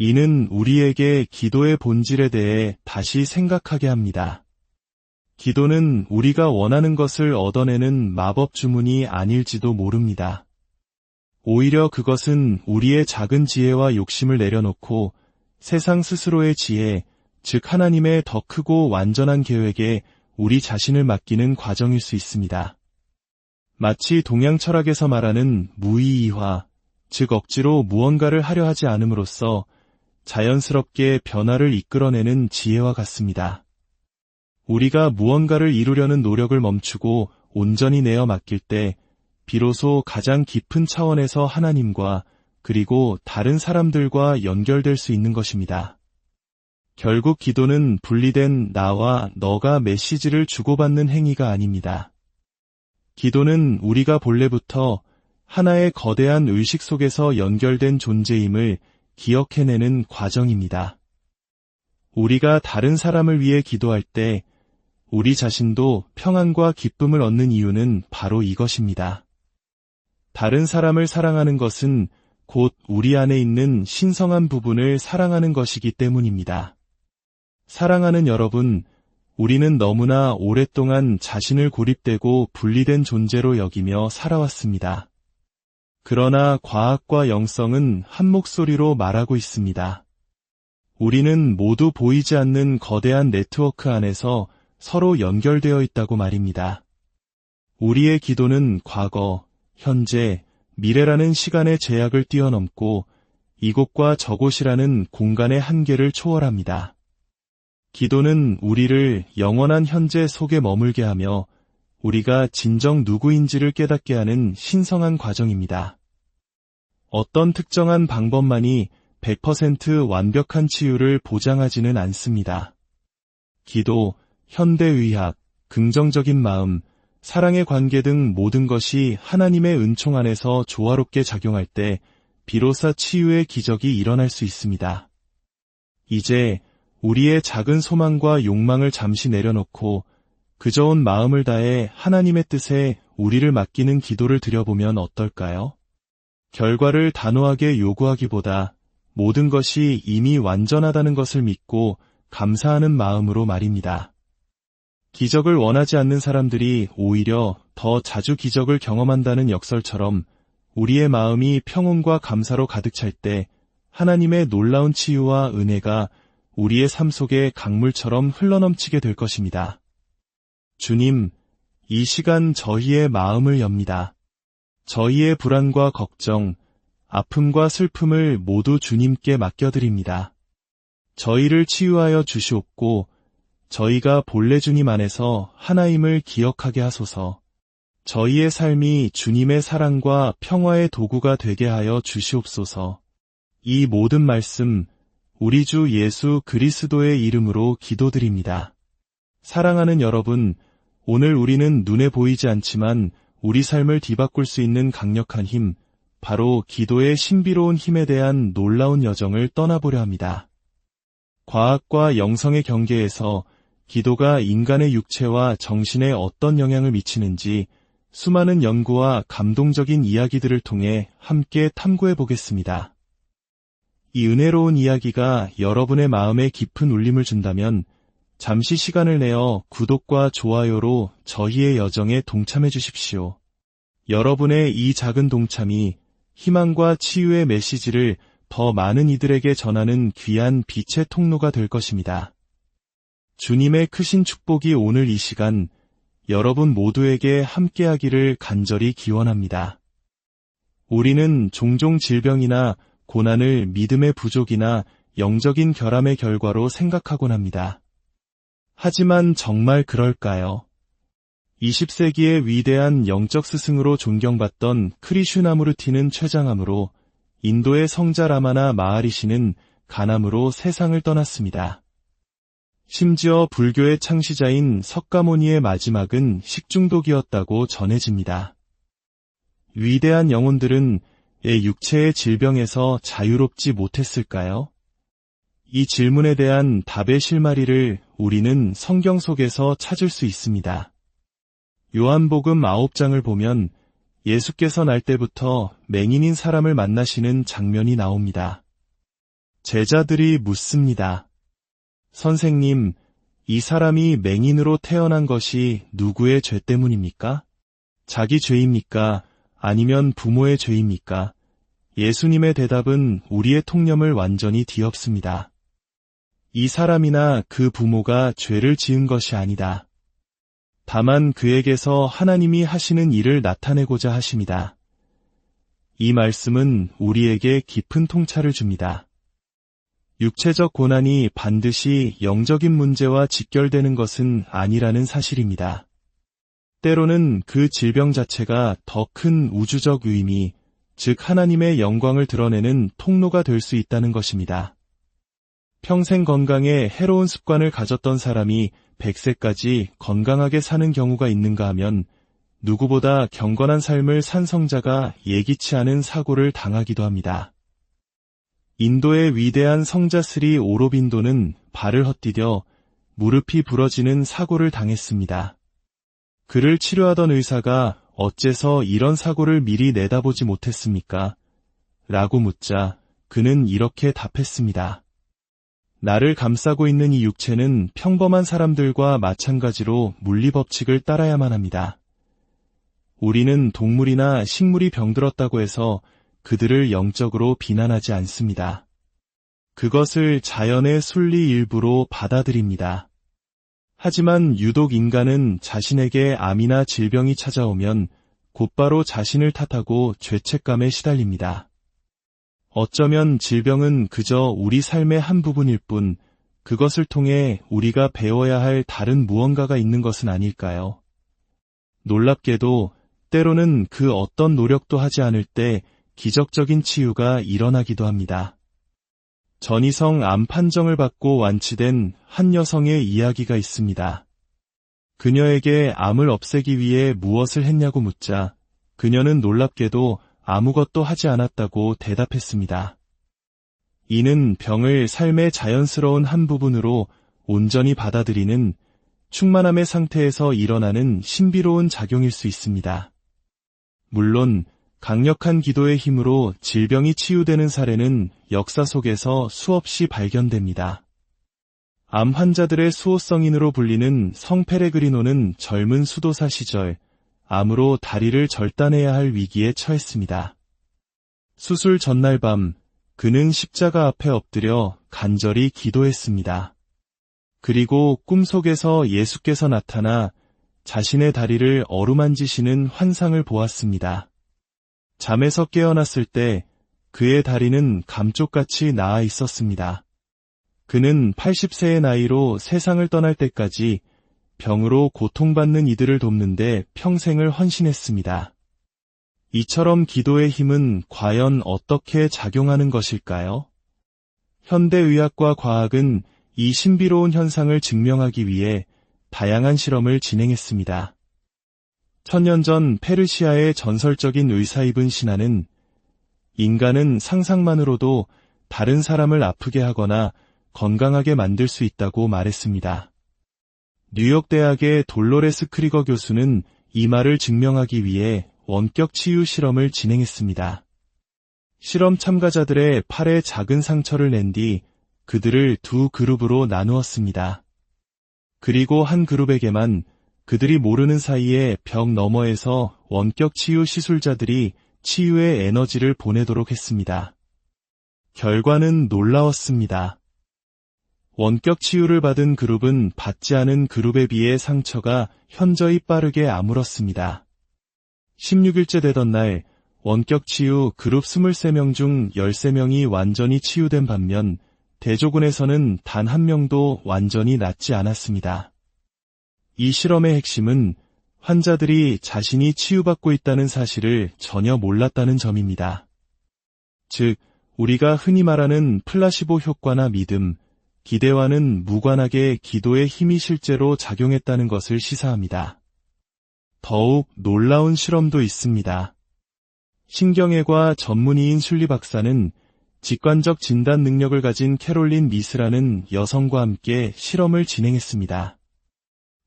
이는 우리에게 기도의 본질에 대해 다시 생각하게 합니다. 기도는 우리가 원하는 것을 얻어내는 마법 주문이 아닐지도 모릅니다. 오히려 그것은 우리의 작은 지혜와 욕심을 내려놓고 세상 스스로의 지혜, 즉 하나님의 더 크고 완전한 계획에 우리 자신을 맡기는 과정일 수 있습니다. 마치 동양 철학에서 말하는 무의이화, 즉 억지로 무언가를 하려 하지 않음으로써 자연스럽게 변화를 이끌어내는 지혜와 같습니다. 우리가 무언가를 이루려는 노력을 멈추고 온전히 내어 맡길 때 비로소 가장 깊은 차원에서 하나님과 그리고 다른 사람들과 연결될 수 있는 것입니다. 결국 기도는 분리된 나와 너가 메시지를 주고받는 행위가 아닙니다. 기도는 우리가 본래부터 하나의 거대한 의식 속에서 연결된 존재임을 기억해내는 과정입니다. 우리가 다른 사람을 위해 기도할 때 우리 자신도 평안과 기쁨을 얻는 이유는 바로 이것입니다. 다른 사람을 사랑하는 것은 곧 우리 안에 있는 신성한 부분을 사랑하는 것이기 때문입니다. 사랑하는 여러분, 우리는 너무나 오랫동안 자신을 고립되고 분리된 존재로 여기며 살아왔습니다. 그러나 과학과 영성은 한 목소리로 말하고 있습니다. 우리는 모두 보이지 않는 거대한 네트워크 안에서 서로 연결되어 있다고 말입니다. 우리의 기도는 과거, 현재, 미래라는 시간의 제약을 뛰어넘고 이곳과 저곳이라는 공간의 한계를 초월합니다. 기도는 우리를 영원한 현재 속에 머물게 하며 우리가 진정 누구인지를 깨닫게 하는 신성한 과정입니다. 어떤 특정한 방법만이 100% 완벽한 치유를 보장하지는 않습니다. 기도, 현대의학, 긍정적인 마음, 사랑의 관계 등 모든 것이 하나님의 은총 안에서 조화롭게 작용할 때 비로소 치유의 기적이 일어날 수 있습니다. 이제 우리의 작은 소망과 욕망을 잠시 내려놓고 그저 온 마음을 다해 하나님의 뜻에 우리를 맡기는 기도를 드려보면 어떨까요? 결과를 단호하게 요구하기보다 모든 것이 이미 완전하다는 것을 믿고 감사하는 마음으로 말입니다. 기적을 원하지 않는 사람들이 오히려 더 자주 기적을 경험한다는 역설처럼 우리의 마음이 평온과 감사로 가득 찰 때 하나님의 놀라운 치유와 은혜가 우리의 삶 속에 강물처럼 흘러넘치게 될 것입니다. 주님, 이 시간 저희의 마음을 엽니다. 저희의 불안과 걱정, 아픔과 슬픔을 모두 주님께 맡겨드립니다. 저희를 치유하여 주시옵고 저희가 본래 주님 안에서 하나임을 기억하게 하소서. 저희의 삶이 주님의 사랑과 평화의 도구가 되게 하여 주시옵소서. 이 모든 말씀 우리 주 예수 그리스도의 이름으로 기도드립니다. 사랑하는 여러분, 오늘 우리는 눈에 보이지 않지만 우리 삶을 뒤바꿀 수 있는 강력한 힘, 바로 기도의 신비로운 힘에 대한 놀라운 여정을 떠나보려 합니다. 과학과 영성의 경계에서 기도가 인간의 육체와 정신에 어떤 영향을 미치는지 수많은 연구와 감동적인 이야기들을 통해 함께 탐구해 보겠습니다. 이 은혜로운 이야기가 여러분의 마음에 깊은 울림을 준다면 잠시 시간을 내어 구독과 좋아요로 저희의 여정에 동참해 주십시오. 여러분의 이 작은 동참이 희망과 치유의 메시지를 더 많은 이들에게 전하는 귀한 빛의 통로가 될 것입니다. 주님의 크신 축복이 오늘 이 시간 여러분 모두에게 함께하기를 간절히 기원합니다. 우리는 종종 질병이나 고난을 믿음의 부족이나 영적인 결함의 결과로 생각하곤 합니다. 하지만 정말 그럴까요? 20세기의 위대한 영적 스승으로 존경받던 크리슈나무르티는 췌장암으로, 인도의 성자 라마나 마하리시는 간암으로 세상을 떠났습니다. 심지어 불교의 창시자인 석가모니의 마지막은 식중독이었다고 전해집니다. 위대한 영혼들은 육체의 질병에서 자유롭지 못했을까요? 이 질문에 대한 답의 실마리를 우리는 성경 속에서 찾을 수 있습니다. 요한복음 9장을 보면 예수께서 날 때부터 맹인인 사람을 만나시는 장면이 나옵니다. 제자들이 묻습니다. 선생님, 이 사람이 맹인으로 태어난 것이 누구의 죄 때문입니까? 자기 죄입니까? 아니면 부모의 죄입니까? 예수님의 대답은 우리의 통념을 완전히 뒤엎습니다. 이 사람이나 그 부모가 죄를 지은 것이 아니다. 다만 그에게서 하나님이 하시는 일을 나타내고자 하심이다. 이 말씀은 우리에게 깊은 통찰을 줍니다. 육체적 고난이 반드시 영적인 문제와 직결되는 것은 아니라는 사실입니다. 때로는 그 질병 자체가 더 큰 우주적 의미, 즉 하나님의 영광을 드러내는 통로가 될 수 있다는 것입니다. 평생 건강에 해로운 습관을 가졌던 사람이 100세까지 건강하게 사는 경우가 있는가 하면 누구보다 경건한 삶을 산 성자가 예기치 않은 사고를 당하기도 합니다. 인도의 위대한 성자 스리 오로빈도는 발을 헛디뎌 무릎이 부러지는 사고를 당했습니다. 그를 치료하던 의사가 어째서 이런 사고를 미리 내다보지 못했습니까? 라고 묻자 그는 이렇게 답했습니다. 나를 감싸고 있는 이 육체는 평범한 사람들과 마찬가지로 물리법칙을 따라야만 합니다. 우리는 동물이나 식물이 병들었다고 해서 그들을 영적으로 비난하지 않습니다. 그것을 자연의 순리 일부로 받아들입니다. 하지만 유독 인간은 자신에게 암이나 질병이 찾아오면 곧바로 자신을 탓하고 죄책감에 시달립니다. 어쩌면 질병은 그저 우리 삶의 한 부분일 뿐 그것을 통해 우리가 배워야 할 다른 무언가가 있는 것은 아닐까요? 놀랍게도 때로는 그 어떤 노력도 하지 않을 때 기적적인 치유가 일어나기도 합니다. 전이성 암 판정을 받고 완치된 한 여성의 이야기가 있습니다. 그녀에게 암을 없애기 위해 무엇을 했냐고 묻자 그녀는 놀랍게도 아무것도 하지 않았다고 대답했습니다. 이는 병을 삶의 자연스러운 한 부분으로 온전히 받아들이는 충만함의 상태에서 일어나는 신비로운 작용일 수 있습니다. 물론 강력한 기도의 힘으로 질병이 치유되는 사례는 역사 속에서 수없이 발견됩니다. 암 환자들의 수호성인으로 불리는 성 페레그리노는 젊은 수도사 시절 암으로 다리를 절단해야 할 위기에 처했습니다. 수술 전날 밤 그는 십자가 앞에 엎드려 간절히 기도했습니다. 그리고 꿈속에서 예수께서 나타나 자신의 다리를 어루만지시는 환상을 보았습니다. 잠에서 깨어났을 때 그의 다리는 감쪽같이 나아 있었습니다. 그는 80세의 나이로 세상을 떠날 때까지 병으로 고통받는 이들을 돕는데 평생을 헌신했습니다. 이처럼 기도의 힘은 과연 어떻게 작용하는 것일까요? 현대의학과 과학은 이 신비로운 현상을 증명하기 위해 다양한 실험을 진행했습니다. 1000년 전 페르시아의 전설적인 의사 이븐 시나는 인간은 상상만으로도 다른 사람을 아프게 하거나 건강하게 만들 수 있다고 말했습니다. 뉴욕 대학의 돌로레스 크리거 교수는 이 말을 증명하기 위해 원격 치유 실험을 진행했습니다. 실험 참가자들의 팔에 작은 상처를 낸 뒤 그들을 두 그룹으로 나누었습니다. 그리고 한 그룹에게만 그들이 모르는 사이에 벽 너머에서 원격 치유 시술자들이 치유의 에너지를 보내도록 했습니다. 결과는 놀라웠습니다. 원격 치유를 받은 그룹은 받지 않은 그룹에 비해 상처가 현저히 빠르게 아물었습니다. 16일째 되던 날 원격 치유 그룹 23명 중 13명이 완전히 치유된 반면 대조군에서는 단 한 명도 완전히 낫지 않았습니다. 이 실험의 핵심은 환자들이 자신이 치유받고 있다는 사실을 전혀 몰랐다는 점입니다. 즉, 우리가 흔히 말하는 플라시보 효과나 믿음, 기대와는 무관하게 기도의 힘이 실제로 작용했다는 것을 시사합니다. 더욱 놀라운 실험도 있습니다. 신경외과 전문의인 슐리 박사는 직관적 진단 능력을 가진 캐롤린 미스라는 여성과 함께 실험을 진행했습니다.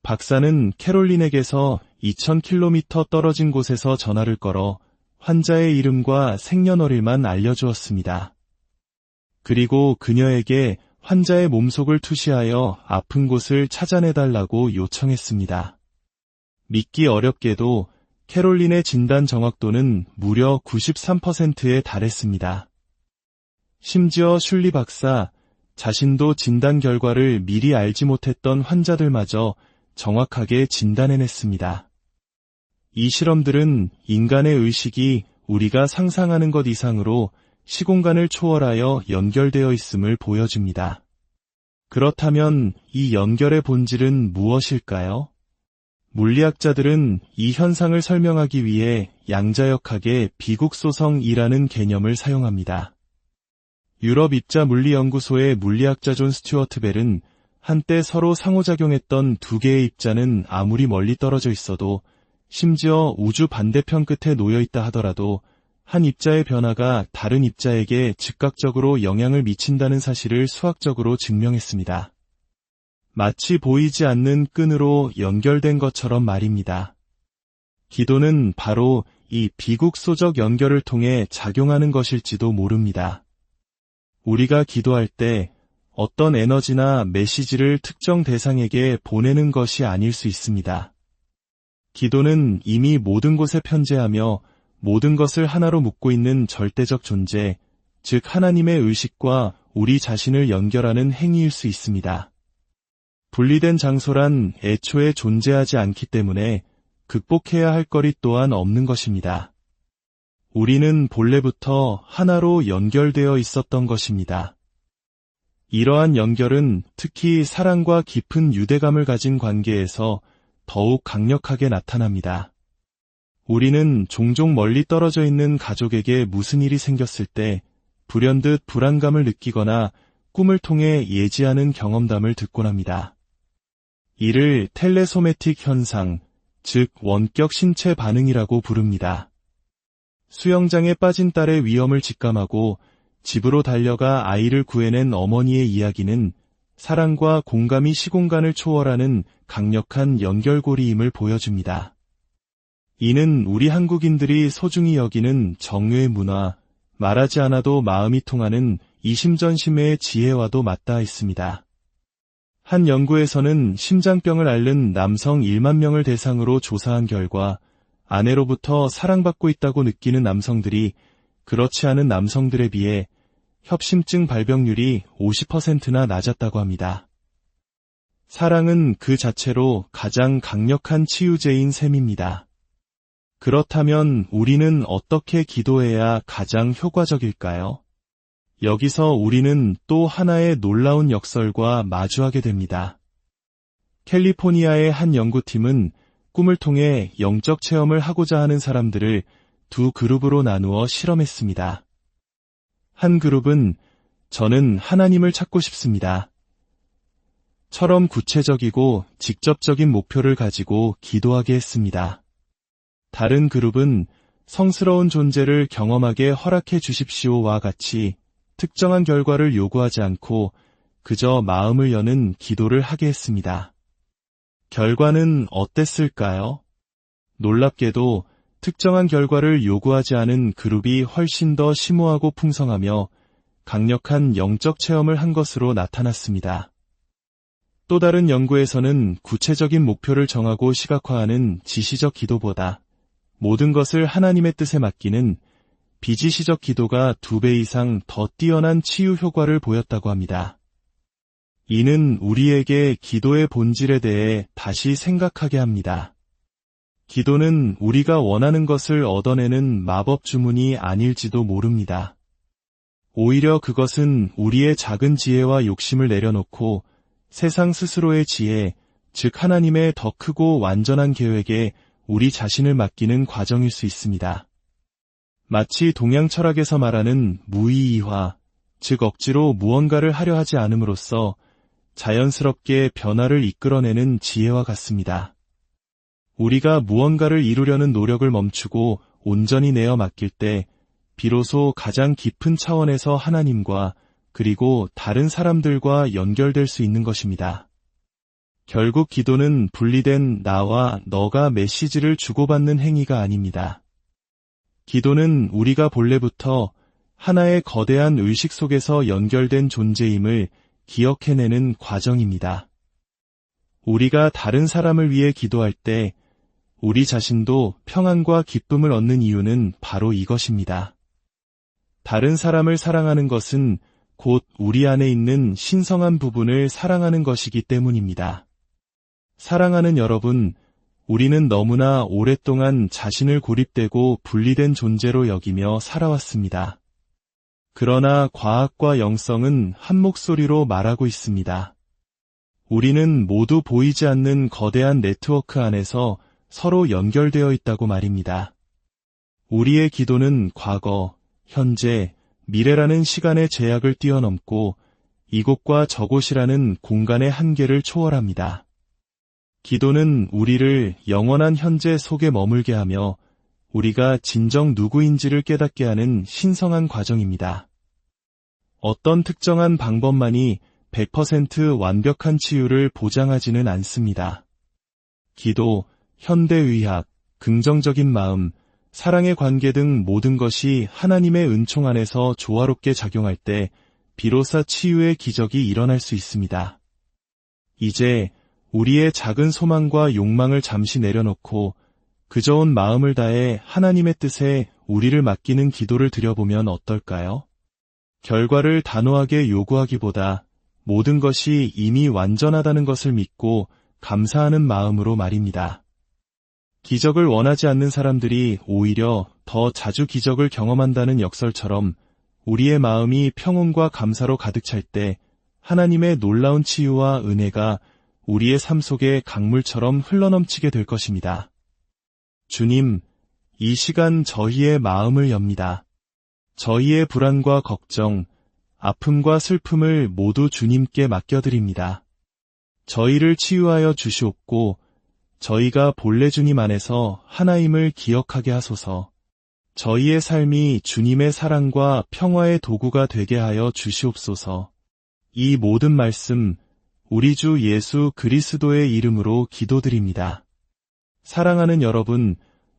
박사는 캐롤린에게서 2000km 떨어진 곳에서 전화를 걸어 환자의 이름과 생년월일만 알려주었습니다. 그리고 그녀에게 환자의 몸속을 투시하여 아픈 곳을 찾아내달라고 요청했습니다. 믿기 어렵게도 캐롤린의 진단 정확도는 무려 93%에 달했습니다. 심지어 슐리 박사 자신도 진단 결과를 미리 알지 못했던 환자들마저 정확하게 진단해냈습니다. 이 실험들은 인간의 의식이 우리가 상상하는 것 이상으로 시공간을 초월하여 연결되어 있음을 보여줍니다. 그렇다면 이 연결의 본질은 무엇일까요? 물리학자들은 이 현상을 설명하기 위해 양자역학의 비국소성이라는 개념을 사용합니다. 유럽 입자물리연구소의 물리학자 존 스튜어트 벨은 한때 서로 상호작용했던 두 개의 입자는 아무리 멀리 떨어져 있어도 심지어 우주 반대편 끝에 놓여 있다 하더라도 한 입자의 변화가 다른 입자에게 즉각적으로 영향을 미친다는 사실을 수학적으로 증명했습니다. 마치 보이지 않는 끈으로 연결된 것처럼 말입니다. 기도는 바로 이 비국소적 연결을 통해 작용하는 것일지도 모릅니다. 우리가 기도할 때 어떤 에너지나 메시지를 특정 대상에게 보내는 것이 아닐 수 있습니다. 기도는 이미 모든 곳에 편재하며 모든 것을 하나로 묶고 있는 절대적 존재, 즉 하나님의 의식과 우리 자신을 연결하는 행위일 수 있습니다. 분리된 장소란 애초에 존재하지 않기 때문에 극복해야 할 거리 또한 없는 것입니다. 우리는 본래부터 하나로 연결되어 있었던 것입니다. 이러한 연결은 특히 사랑과 깊은 유대감을 가진 관계에서 더욱 강력하게 나타납니다. 우리는 종종 멀리 떨어져 있는 가족에게 무슨 일이 생겼을 때 불현듯 불안감을 느끼거나 꿈을 통해 예지하는 경험담을 듣곤 합니다. 이를 텔레소매틱 현상, 즉 원격 신체 반응이라고 부릅니다. 수영장에 빠진 딸의 위험을 직감하고 집으로 달려가 아이를 구해낸 어머니의 이야기는 사랑과 공감이 시공간을 초월하는 강력한 연결고리임을 보여줍니다. 이는 우리 한국인들이 소중히 여기는 정의 문화, 말하지 않아도 마음이 통하는 이심전심의 지혜와도 맞닿아 있습니다. 한 연구에서는 심장병을 앓는 남성 1만 명을 대상으로 조사한 결과 아내로부터 사랑받고 있다고 느끼는 남성들이 그렇지 않은 남성들에 비해 협심증 발병률이 50%나 낮았다고 합니다. 사랑은 그 자체로 가장 강력한 치유제인 셈입니다. 그렇다면 우리는 어떻게 기도해야 가장 효과적일까요? 여기서 우리는 또 하나의 놀라운 역설과 마주하게 됩니다. 캘리포니아의 한 연구팀은 꿈을 통해 영적 체험을 하고자 하는 사람들을 두 그룹으로 나누어 실험했습니다. 한 그룹은 저는 하나님을 찾고 싶습니다. 처럼 구체적이고 직접적인 목표를 가지고 기도하게 했습니다. 다른 그룹은 성스러운 존재를 경험하게 허락해 주십시오와 같이 특정한 결과를 요구하지 않고 그저 마음을 여는 기도를 하게 했습니다. 결과는 어땠을까요? 놀랍게도 특정한 결과를 요구하지 않은 그룹이 훨씬 더 심오하고 풍성하며 강력한 영적 체험을 한 것으로 나타났습니다. 또 다른 연구에서는 구체적인 목표를 정하고 시각화하는 지시적 기도보다 모든 것을 하나님의 뜻에 맡기는 비지시적 기도가 2배 이상 더 뛰어난 치유 효과를 보였다고 합니다. 이는 우리에게 기도의 본질에 대해 다시 생각하게 합니다. 기도는 우리가 원하는 것을 얻어내는 마법 주문이 아닐지도 모릅니다. 오히려 그것은 우리의 작은 지혜와 욕심을 내려놓고 세상 스스로의 지혜, 즉 하나님의 더 크고 완전한 계획에 우리 자신을 맡기는 과정일 수 있습니다. 마치 동양 철학에서 말하는 무의이화, 즉 억지로 무언가를 하려 하지 않음으로써 자연스럽게 변화를 이끌어내는 지혜와 같습니다. 우리가 무언가를 이루려는 노력을 멈추고 온전히 내어 맡길 때 비로소 가장 깊은 차원에서 하나님과 그리고 다른 사람들과 연결될 수 있는 것입니다. 결국 기도는 분리된 나와 너가 메시지를 주고받는 행위가 아닙니다. 기도는 우리가 본래부터 하나의 거대한 의식 속에서 연결된 존재임을 기억해내는 과정입니다. 우리가 다른 사람을 위해 기도할 때 우리 자신도 평안과 기쁨을 얻는 이유는 바로 이것입니다. 다른 사람을 사랑하는 것은 곧 우리 안에 있는 신성한 부분을 사랑하는 것이기 때문입니다. 사랑하는 여러분, 우리는 너무나 오랫동안 자신을 고립되고 분리된 존재로 여기며 살아왔습니다. 그러나 과학과 영성은 한 목소리로 말하고 있습니다. 우리는 모두 보이지 않는 거대한 네트워크 안에서 서로 연결되어 있다고 말입니다. 우리의 기도는 과거, 현재, 미래라는 시간의 제약을 뛰어넘고 이곳과 저곳이라는 공간의 한계를 초월합니다. 기도는 우리를 영원한 현재 속에 머물게 하며 우리가 진정 누구인지를 깨닫게 하는 신성한 과정입니다. 어떤 특정한 방법만이 100% 완벽한 치유를 보장하지는 않습니다. 기도, 현대의학, 긍정적인 마음, 사랑의 관계 등 모든 것이 하나님의 은총 안에서 조화롭게 작용할 때 비로소 치유의 기적이 일어날 수 있습니다. 이제 우리의 작은 소망과 욕망을 잠시 내려놓고 그저 온 마음을 다해 하나님의 뜻에 우리를 맡기는 기도를 드려보면 어떨까요? 결과를 단호하게 요구하기보다 모든 것이 이미 완전하다는 것을 믿고 감사하는 마음으로 말입니다. 기적을 원하지 않는 사람들이 오히려 더 자주 기적을 경험한다는 역설처럼 우리의 마음이 평온과 감사로 가득 찰 때 하나님의 놀라운 치유와 은혜가 우리의 삶 속에 강물처럼 흘러넘치게 될 것입니다. 주님, 이 시간 저희의 마음을 엽니다. 저희의 불안과 걱정, 아픔과 슬픔을 모두 주님께 맡겨드립니다. 저희를 치유하여 주시옵고 저희가 본래 주님 안에서 하나임을 기억하게 하소서. 저희의 삶이 주님의 사랑과 평화의 도구가 되게 하여 주시옵소서. 이 모든 말씀 우리 주 예수 그리스도의 이름으로 기도드립니다. 사랑하는 여러분,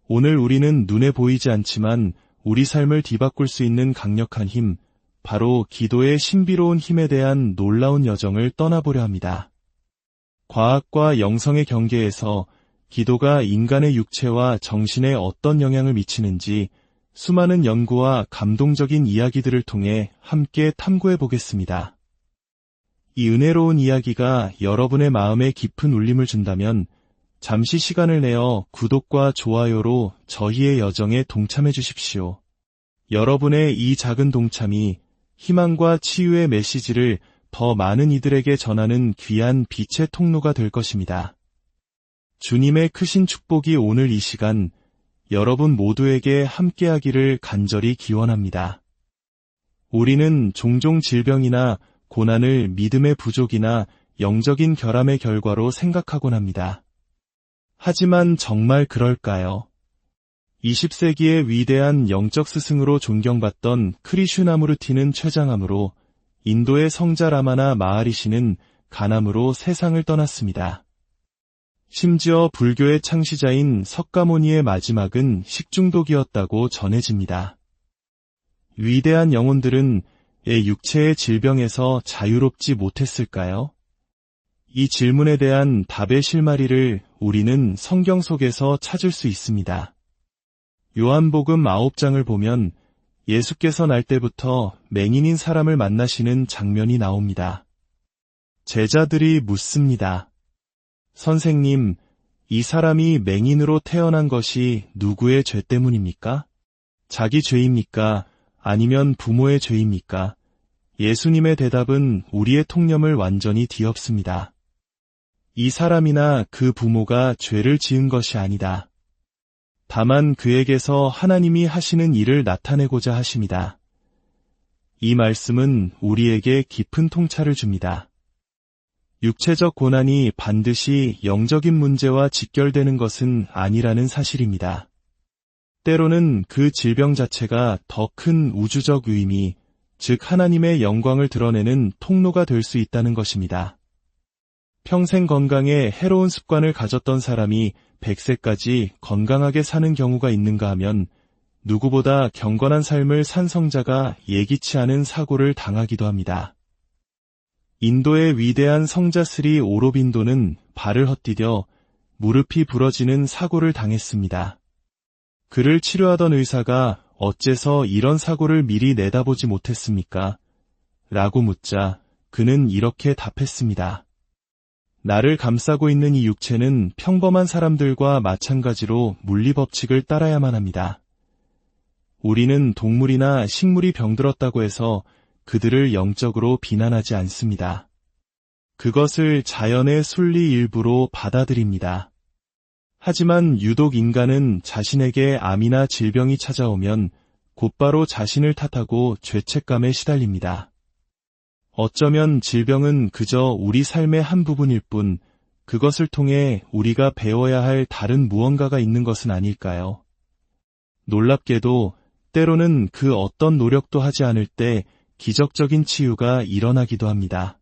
오늘 우리는 눈에 보이지 않지만 우리 삶을 뒤바꿀 수 있는 강력한 힘, 바로 기도의 신비로운 힘에 대한 놀라운 여정을 떠나보려 합니다. 과학과 영성의 경계에서 기도가 인간의 육체와 정신에 어떤 영향을 미치는지 수많은 연구와 감동적인 이야기들을 통해 함께 탐구해 보겠습니다. 이 은혜로운 이야기가 여러분의 마음에 깊은 울림을 준다면 잠시 시간을 내어 구독과 좋아요로 저희의 여정에 동참해 주십시오. 여러분의 이 작은 동참이 희망과 치유의 메시지를 더 많은 이들에게 전하는 귀한 빛의 통로가 될 것입니다. 주님의 크신 축복이 오늘 이 시간 여러분 모두에게 함께하기를 간절히 기원합니다. 우리는 종종 질병이나 고난을 믿음의 부족이나 영적인 결함의 결과로 생각하곤 합니다. 하지만 정말 그럴까요? 20세기의 위대한 영적 스승으로 존경받던 크리슈나무르티는 췌장암으로, 인도의 성자 라마나 마하리시는 간암으로 세상을 떠났습니다. 심지어 불교의 창시자인 석가모니의 마지막은 식중독이었다고 전해집니다. 위대한 영혼들은 육체의 질병에서 자유롭지 못했을까요? 이 질문에 대한 답의 실마리를 우리는 성경 속에서 찾을 수 있습니다. 요한복음 9장을 보면 예수께서 날 때부터 맹인인 사람을 만나시는 장면이 나옵니다. 제자들이 묻습니다. 선생님, 이 사람이 맹인으로 태어난 것이 누구의 죄 때문입니까? 자기 죄입니까? 아니면 부모의 죄입니까? 예수님의 대답은 우리의 통념을 완전히 뒤엎습니다. 이 사람이나 그 부모가 죄를 지은 것이 아니다. 다만 그에게서 하나님이 하시는 일을 나타내고자 하심이다. 이 말씀은 우리에게 깊은 통찰을 줍니다. 육체적 고난이 반드시 영적인 문제와 직결되는 것은 아니라는 사실입니다. 때로는 그 질병 자체가 더 큰 우주적 의미, 즉 하나님의 영광을 드러내는 통로가 될 수 있다는 것입니다. 평생 건강에 해로운 습관을 가졌던 사람이 100세까지 건강하게 사는 경우가 있는가 하면 누구보다 경건한 삶을 산 성자가 예기치 않은 사고를 당하기도 합니다. 인도의 위대한 성자 스리 오로빈도는 발을 헛디뎌 무릎이 부러지는 사고를 당했습니다. 그를 치료하던 의사가 어째서 이런 사고를 미리 내다보지 못했습니까? 라고 묻자 그는 이렇게 답했습니다. 나를 감싸고 있는 이 육체는 평범한 사람들과 마찬가지로 물리법칙을 따라야만 합니다. 우리는 동물이나 식물이 병들었다고 해서 그들을 영적으로 비난하지 않습니다. 그것을 자연의 순리 일부로 받아들입니다. 하지만 유독 인간은 자신에게 암이나 질병이 찾아오면 곧바로 자신을 탓하고 죄책감에 시달립니다. 어쩌면 질병은 그저 우리 삶의 한 부분일 뿐 그것을 통해 우리가 배워야 할 다른 무언가가 있는 것은 아닐까요? 놀랍게도 때로는 그 어떤 노력도 하지 않을 때 기적적인 치유가 일어나기도 합니다.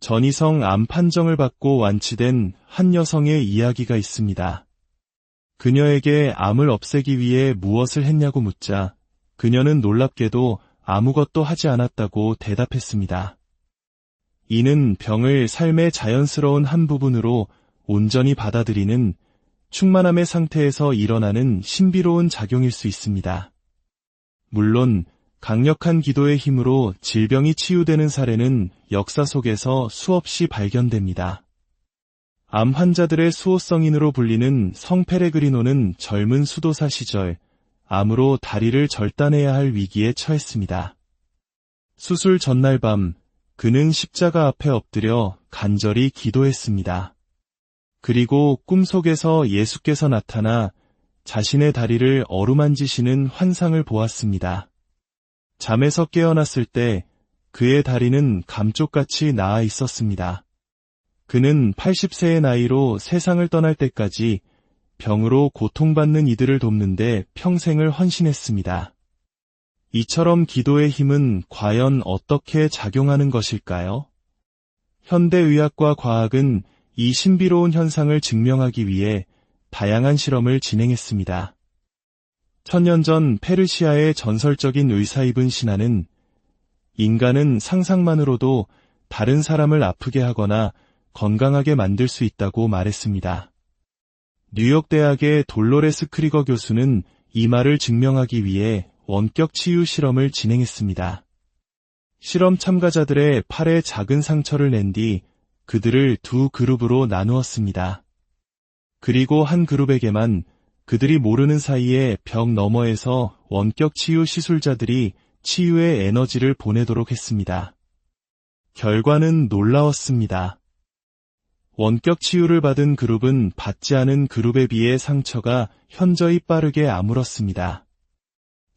전이성 암 판정을 받고 완치된 한 여성의 이야기가 있습니다. 그녀에게 암을 없애기 위해 무엇을 했냐고 묻자 그녀는 놀랍게도 아무것도 하지 않았다고 대답했습니다. 이는 병을 삶의 자연스러운 한 부분으로 온전히 받아들이는 충만함의 상태에서 일어나는 신비로운 작용일 수 있습니다. 물론 강력한 기도의 힘으로 질병이 치유되는 사례는 역사 속에서 수없이 발견됩니다. 암 환자들의 수호성인으로 불리는 성 페레그리노는 젊은 수도사 시절 암으로 다리를 절단해야 할 위기에 처했습니다. 수술 전날 밤 그는 십자가 앞에 엎드려 간절히 기도했습니다. 그리고 꿈속에서 예수께서 나타나 자신의 다리를 어루만지시는 환상을 보았습니다. 잠에서 깨어났을 때 그의 다리는 감쪽같이 나아 있었습니다. 그는 80세의 나이로 세상을 떠날 때까지 병으로 고통받는 이들을 돕는데 평생을 헌신했습니다. 이처럼 기도의 힘은 과연 어떻게 작용하는 것일까요? 현대의학과 과학은 이 신비로운 현상을 증명하기 위해 다양한 실험을 진행했습니다. 1000년 전 페르시아의 전설적인 의사 이븐 시나는 인간은 상상만으로도 다른 사람을 아프게 하거나 건강하게 만들 수 있다고 말했습니다. 뉴욕 대학의 돌로레스 크리거 교수는 이 말을 증명하기 위해 원격 치유 실험을 진행했습니다. 실험 참가자들의 팔에 작은 상처를 낸 뒤 그들을 두 그룹으로 나누었습니다. 그리고 한 그룹에게만 그들이 모르는 사이에 벽 너머에서 원격 치유 시술자들이 치유의 에너지를 보내도록 했습니다. 결과는 놀라웠습니다. 원격 치유를 받은 그룹은 받지 않은 그룹에 비해 상처가 현저히 빠르게 아물었습니다.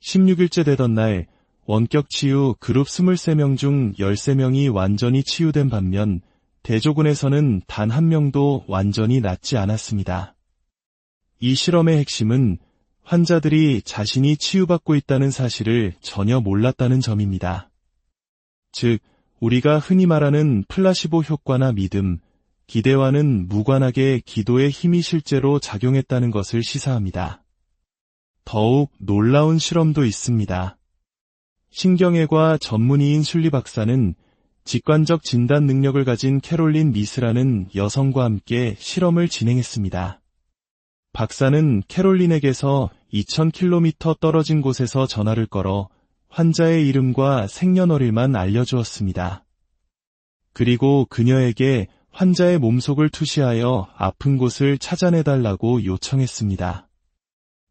16일째 되던 날 원격 치유 그룹 23명 중 13명이 완전히 치유된 반면 대조군에서는 단 한 명도 완전히 낫지 않았습니다. 이 실험의 핵심은 환자들이 자신이 치유받고 있다는 사실을 전혀 몰랐다는 점입니다. 즉, 우리가 흔히 말하는 플라시보 효과나 믿음, 기대와는 무관하게 기도의 힘이 실제로 작용했다는 것을 시사합니다. 더욱 놀라운 실험도 있습니다. 신경외과 전문의인 슐리 박사는 직관적 진단 능력을 가진 캐롤린 미스라는 여성과 함께 실험을 진행했습니다. 박사는 캐롤린에게서 2000km 떨어진 곳에서 전화를 걸어 환자의 이름과 생년월일만 알려주었습니다. 그리고 그녀에게 환자의 몸속을 투시하여 아픈 곳을 찾아내달라고 요청했습니다.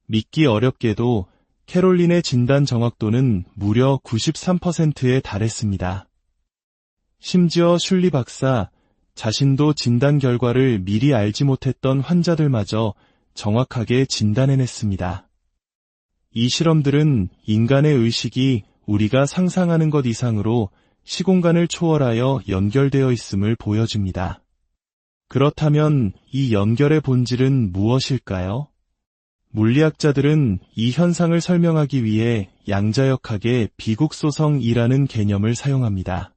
믿기 어렵게도 캐롤린의 진단 정확도는 무려 93%에 달했습니다. 심지어 슐리 박사 자신도 진단 결과를 미리 알지 못했던 환자들마저 정확하게 진단해냈습니다. 이 실험들은 인간의 의식이 우리가 상상하는 것 이상으로 시공간을 초월하여 연결되어 있음을 보여줍니다. 그렇다면 이 연결의 본질은 무엇일까요? 물리학자들은 이 현상을 설명하기 위해 양자역학의 비국소성이라는 개념을 사용합니다.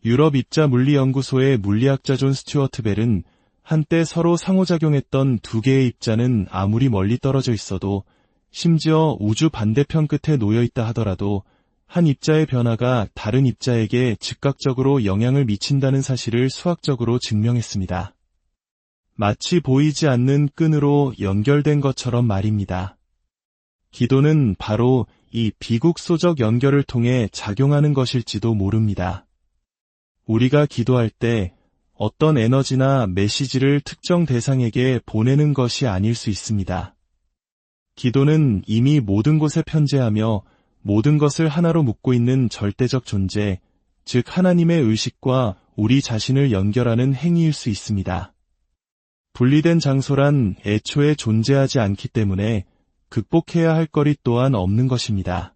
유럽 입자물리연구소의 물리학자 존 스튜어트 벨은 한때 서로 상호작용했던 두 개의 입자는 아무리 멀리 떨어져 있어도 심지어 우주 반대편 끝에 놓여 있다 하더라도 한 입자의 변화가 다른 입자에게 즉각적으로 영향을 미친다는 사실을 수학적으로 증명했습니다. 마치 보이지 않는 끈으로 연결된 것처럼 말입니다. 기도는 바로 이 비국소적 연결을 통해 작용하는 것일지도 모릅니다. 우리가 기도할 때 어떤 에너지나 메시지를 특정 대상에게 보내는 것이 아닐 수 있습니다. 기도는 이미 모든 곳에 편재하며 모든 것을 하나로 묶고 있는 절대적 존재, 즉 하나님의 의식과 우리 자신을 연결하는 행위일 수 있습니다. 분리된 장소란 애초에 존재하지 않기 때문에 극복해야 할 거리 또한 없는 것입니다.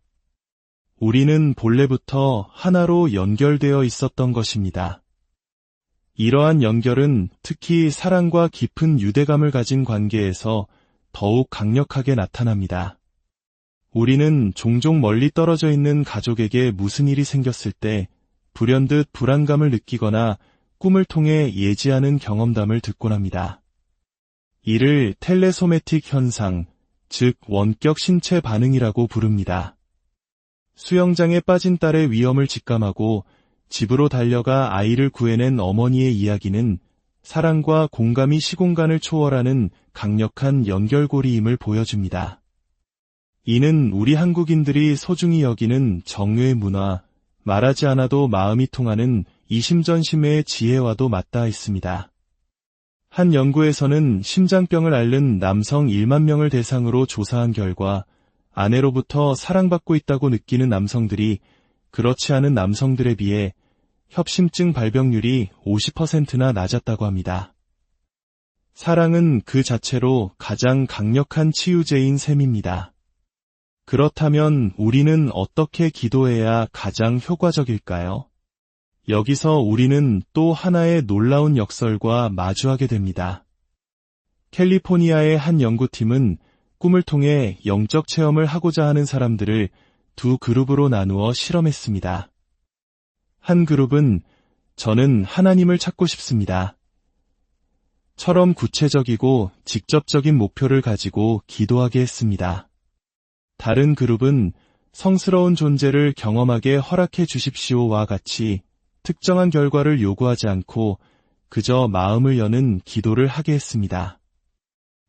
우리는 본래부터 하나로 연결되어 있었던 것입니다. 이러한 연결은 특히 사랑과 깊은 유대감을 가진 관계에서 더욱 강력하게 나타납니다. 우리는 종종 멀리 떨어져 있는 가족에게 무슨 일이 생겼을 때 불현듯 불안감을 느끼거나 꿈을 통해 예지하는 경험담을 듣곤 합니다. 이를 텔레소매틱 현상, 즉 원격 신체 반응이라고 부릅니다. 수영장에 빠진 딸의 위험을 직감하고 집으로 달려가 아이를 구해낸 어머니의 이야기는 사랑과 공감이 시공간을 초월하는 강력한 연결고리임을 보여줍니다. 이는 우리 한국인들이 소중히 여기는 정의 문화, 말하지 않아도 마음이 통하는 이심전심의 지혜와도 맞닿아 있습니다. 한 연구에서는 심장병을 앓는 남성 1만 명을 대상으로 조사한 결과 아내로부터 사랑받고 있다고 느끼는 남성들이 그렇지 않은 남성들에 비해 협심증 발병률이 50%나 낮았다고 합니다. 사랑은 그 자체로 가장 강력한 치유제인 셈입니다. 그렇다면 우리는 어떻게 기도해야 가장 효과적일까요? 여기서 우리는 또 하나의 놀라운 역설과 마주하게 됩니다. 캘리포니아의 한 연구팀은 꿈을 통해 영적 체험을 하고자 하는 사람들을 두 그룹으로 나누어 실험했습니다. 한 그룹은 저는 하나님을 찾고 싶습니다. 처럼 구체적이고 직접적인 목표를 가지고 기도하게 했습니다. 다른 그룹은 성스러운 존재를 경험하게 허락해 주십시오와 같이 특정한 결과를 요구하지 않고 그저 마음을 여는 기도를 하게 했습니다.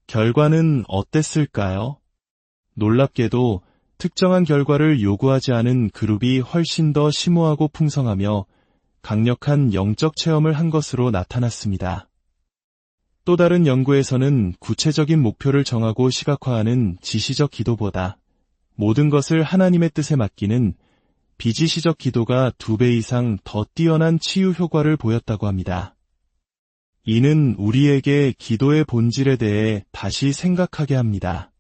결과는 어땠을까요? 놀랍게도 특정한 결과를 요구하지 않은 그룹이 훨씬 더 심오하고 풍성하며 강력한 영적 체험을 한 것으로 나타났습니다. 또 다른 연구에서는 구체적인 목표를 정하고 시각화하는 지시적 기도보다 모든 것을 하나님의 뜻에 맡기는 비지시적 기도가 2배 이상 더 뛰어난 치유 효과를 보였다고 합니다. 이는 우리에게 기도의 본질에 대해 다시 생각하게 합니다.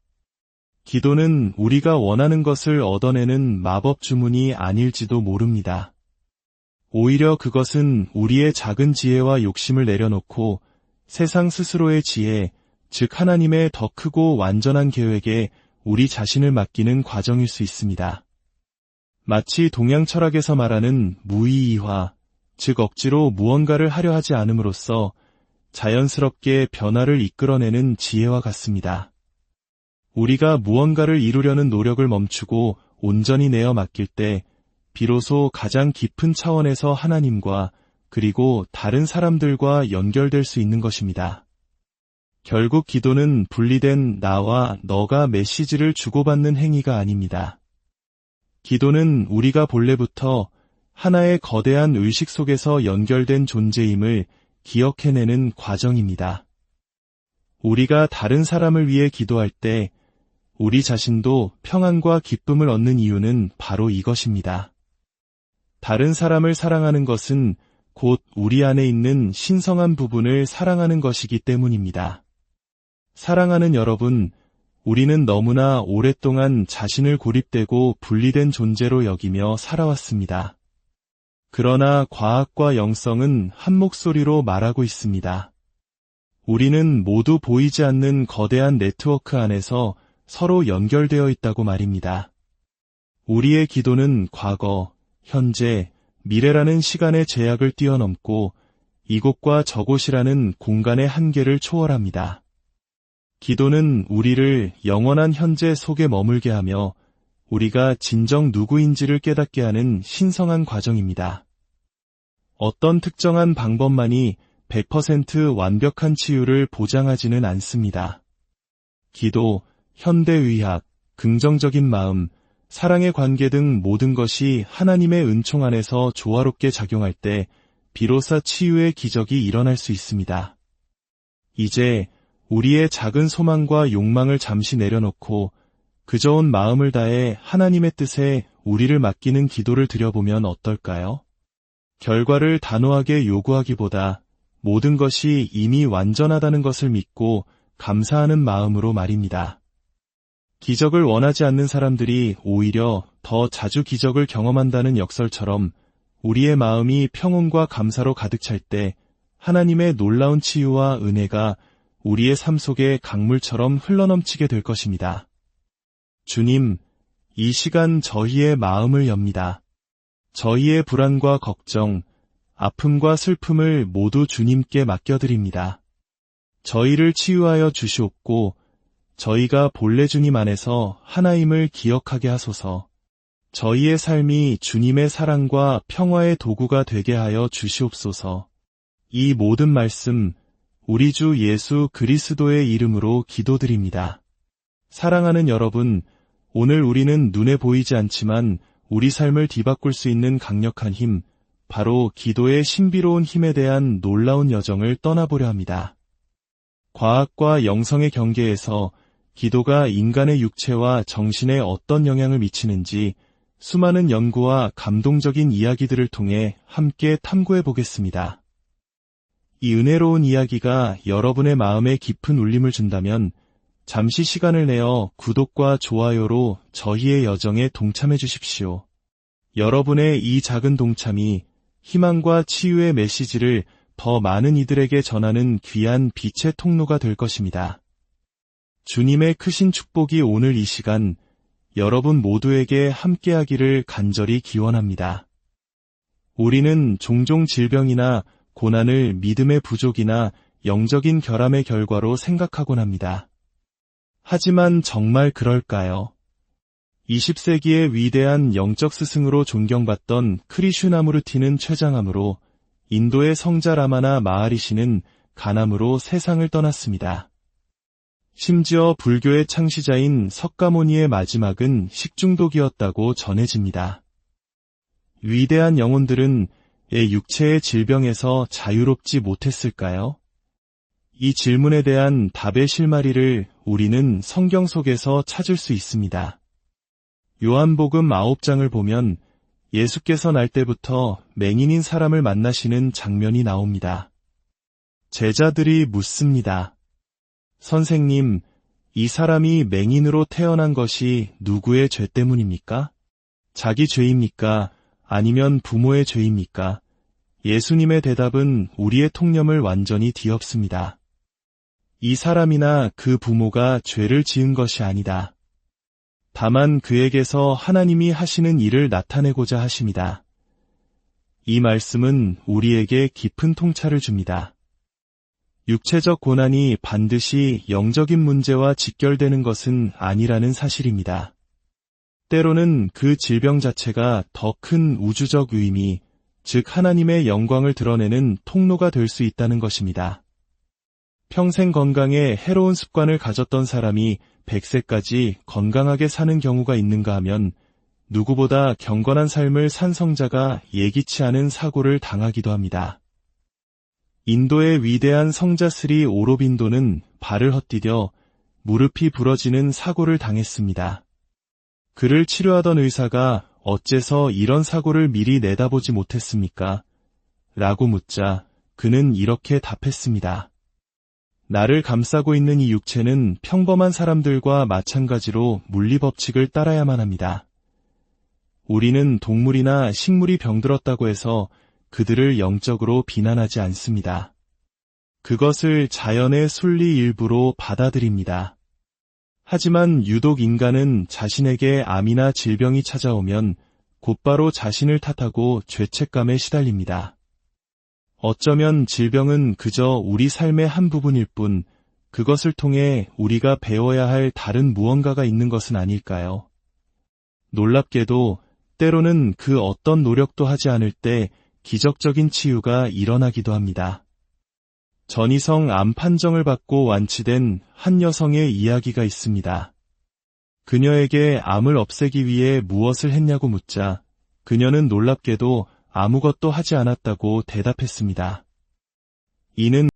기도는 우리가 원하는 것을 얻어내는 마법 주문이 아닐지도 모릅니다. 오히려 그것은 우리의 작은 지혜와 욕심을 내려놓고 세상 스스로의 지혜, 즉 하나님의 더 크고 완전한 계획에 우리 자신을 맡기는 과정일 수 있습니다. 마치 동양 철학에서 말하는 무의이화, 즉 억지로 무언가를 하려 하지 않음으로써 자연스럽게 변화를 이끌어내는 지혜와 같습니다. 우리가 무언가를 이루려는 노력을 멈추고 온전히 내어 맡길 때 비로소 가장 깊은 차원에서 하나님과 그리고 다른 사람들과 연결될 수 있는 것입니다. 결국 기도는 분리된 나와 너가 메시지를 주고받는 행위가 아닙니다. 기도는 우리가 본래부터 하나의 거대한 의식 속에서 연결된 존재임을 기억해내는 과정입니다. 우리가 다른 사람을 위해 기도할 때 우리 자신도 평안과 기쁨을 얻는 이유는 바로 이것입니다. 다른 사람을 사랑하는 것은 곧 우리 안에 있는 신성한 부분을 사랑하는 것이기 때문입니다. 사랑하는 여러분, 우리는 너무나 오랫동안 자신을 고립되고 분리된 존재로 여기며 살아왔습니다. 그러나 과학과 영성은 한 목소리로 말하고 있습니다. 우리는 모두 보이지 않는 거대한 네트워크 안에서 서로 연결되어 있다고 말입니다. 우리의 기도는 과거, 현재, 미래라는 시간의 제약을 뛰어넘고 이곳과 저곳이라는 공간의 한계를 초월합니다. 기도는 우리를 영원한 현재 속에 머물게 하며 우리가 진정 누구인지를 깨닫게 하는 신성한 과정입니다. 어떤 특정한 방법만이 100% 완벽한 치유를 보장하지는 않습니다. 기도, 현대의학, 긍정적인 마음, 사랑의 관계 등 모든 것이 하나님의 은총 안에서 조화롭게 작용할 때 비로소 치유의 기적이 일어날 수 있습니다. 이제 우리의 작은 소망과 욕망을 잠시 내려놓고 그저 온 마음을 다해 하나님의 뜻에 우리를 맡기는 기도를 드려보면 어떨까요? 결과를 단호하게 요구하기보다 모든 것이 이미 완전하다는 것을 믿고 감사하는 마음으로 말입니다. 기적을 원하지 않는 사람들이 오히려 더 자주 기적을 경험한다는 역설처럼 우리의 마음이 평온과 감사로 가득 찰 때 하나님의 놀라운 치유와 은혜가 우리의 삶 속에 강물처럼 흘러넘치게 될 것입니다. 주님, 이 시간 저희의 마음을 엽니다. 저희의 불안과 걱정, 아픔과 슬픔을 모두 주님께 맡겨드립니다. 저희를 치유하여 주시옵고 저희가 본래 주님 안에서 하나임을 기억하게 하소서. 저희의 삶이 주님의 사랑과 평화의 도구가 되게 하여 주시옵소서. 이 모든 말씀 우리 주 예수 그리스도의 이름으로 기도드립니다. 사랑하는 여러분, 오늘 우리는 눈에 보이지 않지만 우리 삶을 뒤바꿀 수 있는 강력한 힘, 바로 기도의 신비로운 힘에 대한 놀라운 여정을 떠나보려 합니다. 과학과 영성의 경계에서 기도가 인간의 육체와 정신에 어떤 영향을 미치는지 수많은 연구와 감동적인 이야기들을 통해 함께 탐구해 보겠습니다. 이 은혜로운 이야기가 여러분의 마음에 깊은 울림을 준다면 잠시 시간을 내어 구독과 좋아요로 저희의 여정에 동참해 주십시오. 여러분의 이 작은 동참이 희망과 치유의 메시지를 더 많은 이들에게 전하는 귀한 빛의 통로가 될 것입니다. 주님의 크신 축복이 오늘 이 시간 여러분 모두에게 함께하기를 간절히 기원합니다. 우리는 종종 질병이나 고난을 믿음의 부족이나 영적인 결함의 결과로 생각하곤 합니다. 하지만 정말 그럴까요? 20세기의 위대한 영적 스승으로 존경받던 크리슈나무르티는 췌장암으로, 인도의 성자 라마나 마하리시는 간암으로 세상을 떠났습니다. 심지어 불교의 창시자인 석가모니의 마지막은 식중독이었다고 전해집니다. 위대한 영혼들은 육체의 질병에서 자유롭지 못했을까요? 이 질문에 대한 답의 실마리를 우리는 성경 속에서 찾을 수 있습니다. 요한복음 9장을 보면 예수께서 날 때부터 맹인인 사람을 만나시는 장면이 나옵니다. 제자들이 묻습니다. 선생님, 이 사람이 맹인으로 태어난 것이 누구의 죄 때문입니까? 자기 죄입니까? 아니면 부모의 죄입니까? 예수님의 대답은 우리의 통념을 완전히 뒤엎습니다. 이 사람이나 그 부모가 죄를 지은 것이 아니다. 다만 그에게서 하나님이 하시는 일을 나타내고자 하심이다. 이 말씀은 우리에게 깊은 통찰을 줍니다. 육체적 고난이 반드시 영적인 문제와 직결되는 것은 아니라는 사실입니다. 때로는 그 질병 자체가 더 큰 우주적 의미, 즉 하나님의 영광을 드러내는 통로가 될 수 있다는 것입니다. 평생 건강에 해로운 습관을 가졌던 사람이 100세까지 건강하게 사는 경우가 있는가 하면 누구보다 경건한 삶을 산 성자가 예기치 않은 사고를 당하기도 합니다. 인도의 위대한 성자 스리 오로빈도는 발을 헛디뎌 무릎이 부러지는 사고를 당했습니다. 그를 치료하던 의사가 어째서 이런 사고를 미리 내다보지 못했습니까? 라고 묻자 그는 이렇게 답했습니다. 나를 감싸고 있는 이 육체는 평범한 사람들과 마찬가지로 물리법칙을 따라야만 합니다. 우리는 동물이나 식물이 병들었다고 해서 그들을 영적으로 비난하지 않습니다. 그것을 자연의 순리 일부로 받아들입니다. 하지만 유독 인간은 자신에게 암이나 질병이 찾아오면 곧바로 자신을 탓하고 죄책감에 시달립니다. 어쩌면 질병은 그저 우리 삶의 한 부분일 뿐 그것을 통해 우리가 배워야 할 다른 무언가가 있는 것은 아닐까요? 놀랍게도 때로는 그 어떤 노력도 하지 않을 때 기적적인 치유가 일어나기도 합니다. 전이성 암 판정을 받고 완치된 한 여성의 이야기가 있습니다. 그녀에게 암을 없애기 위해 무엇을 했냐고 묻자 그녀는 놀랍게도 아무것도 하지 않았다고 대답했습니다. 이는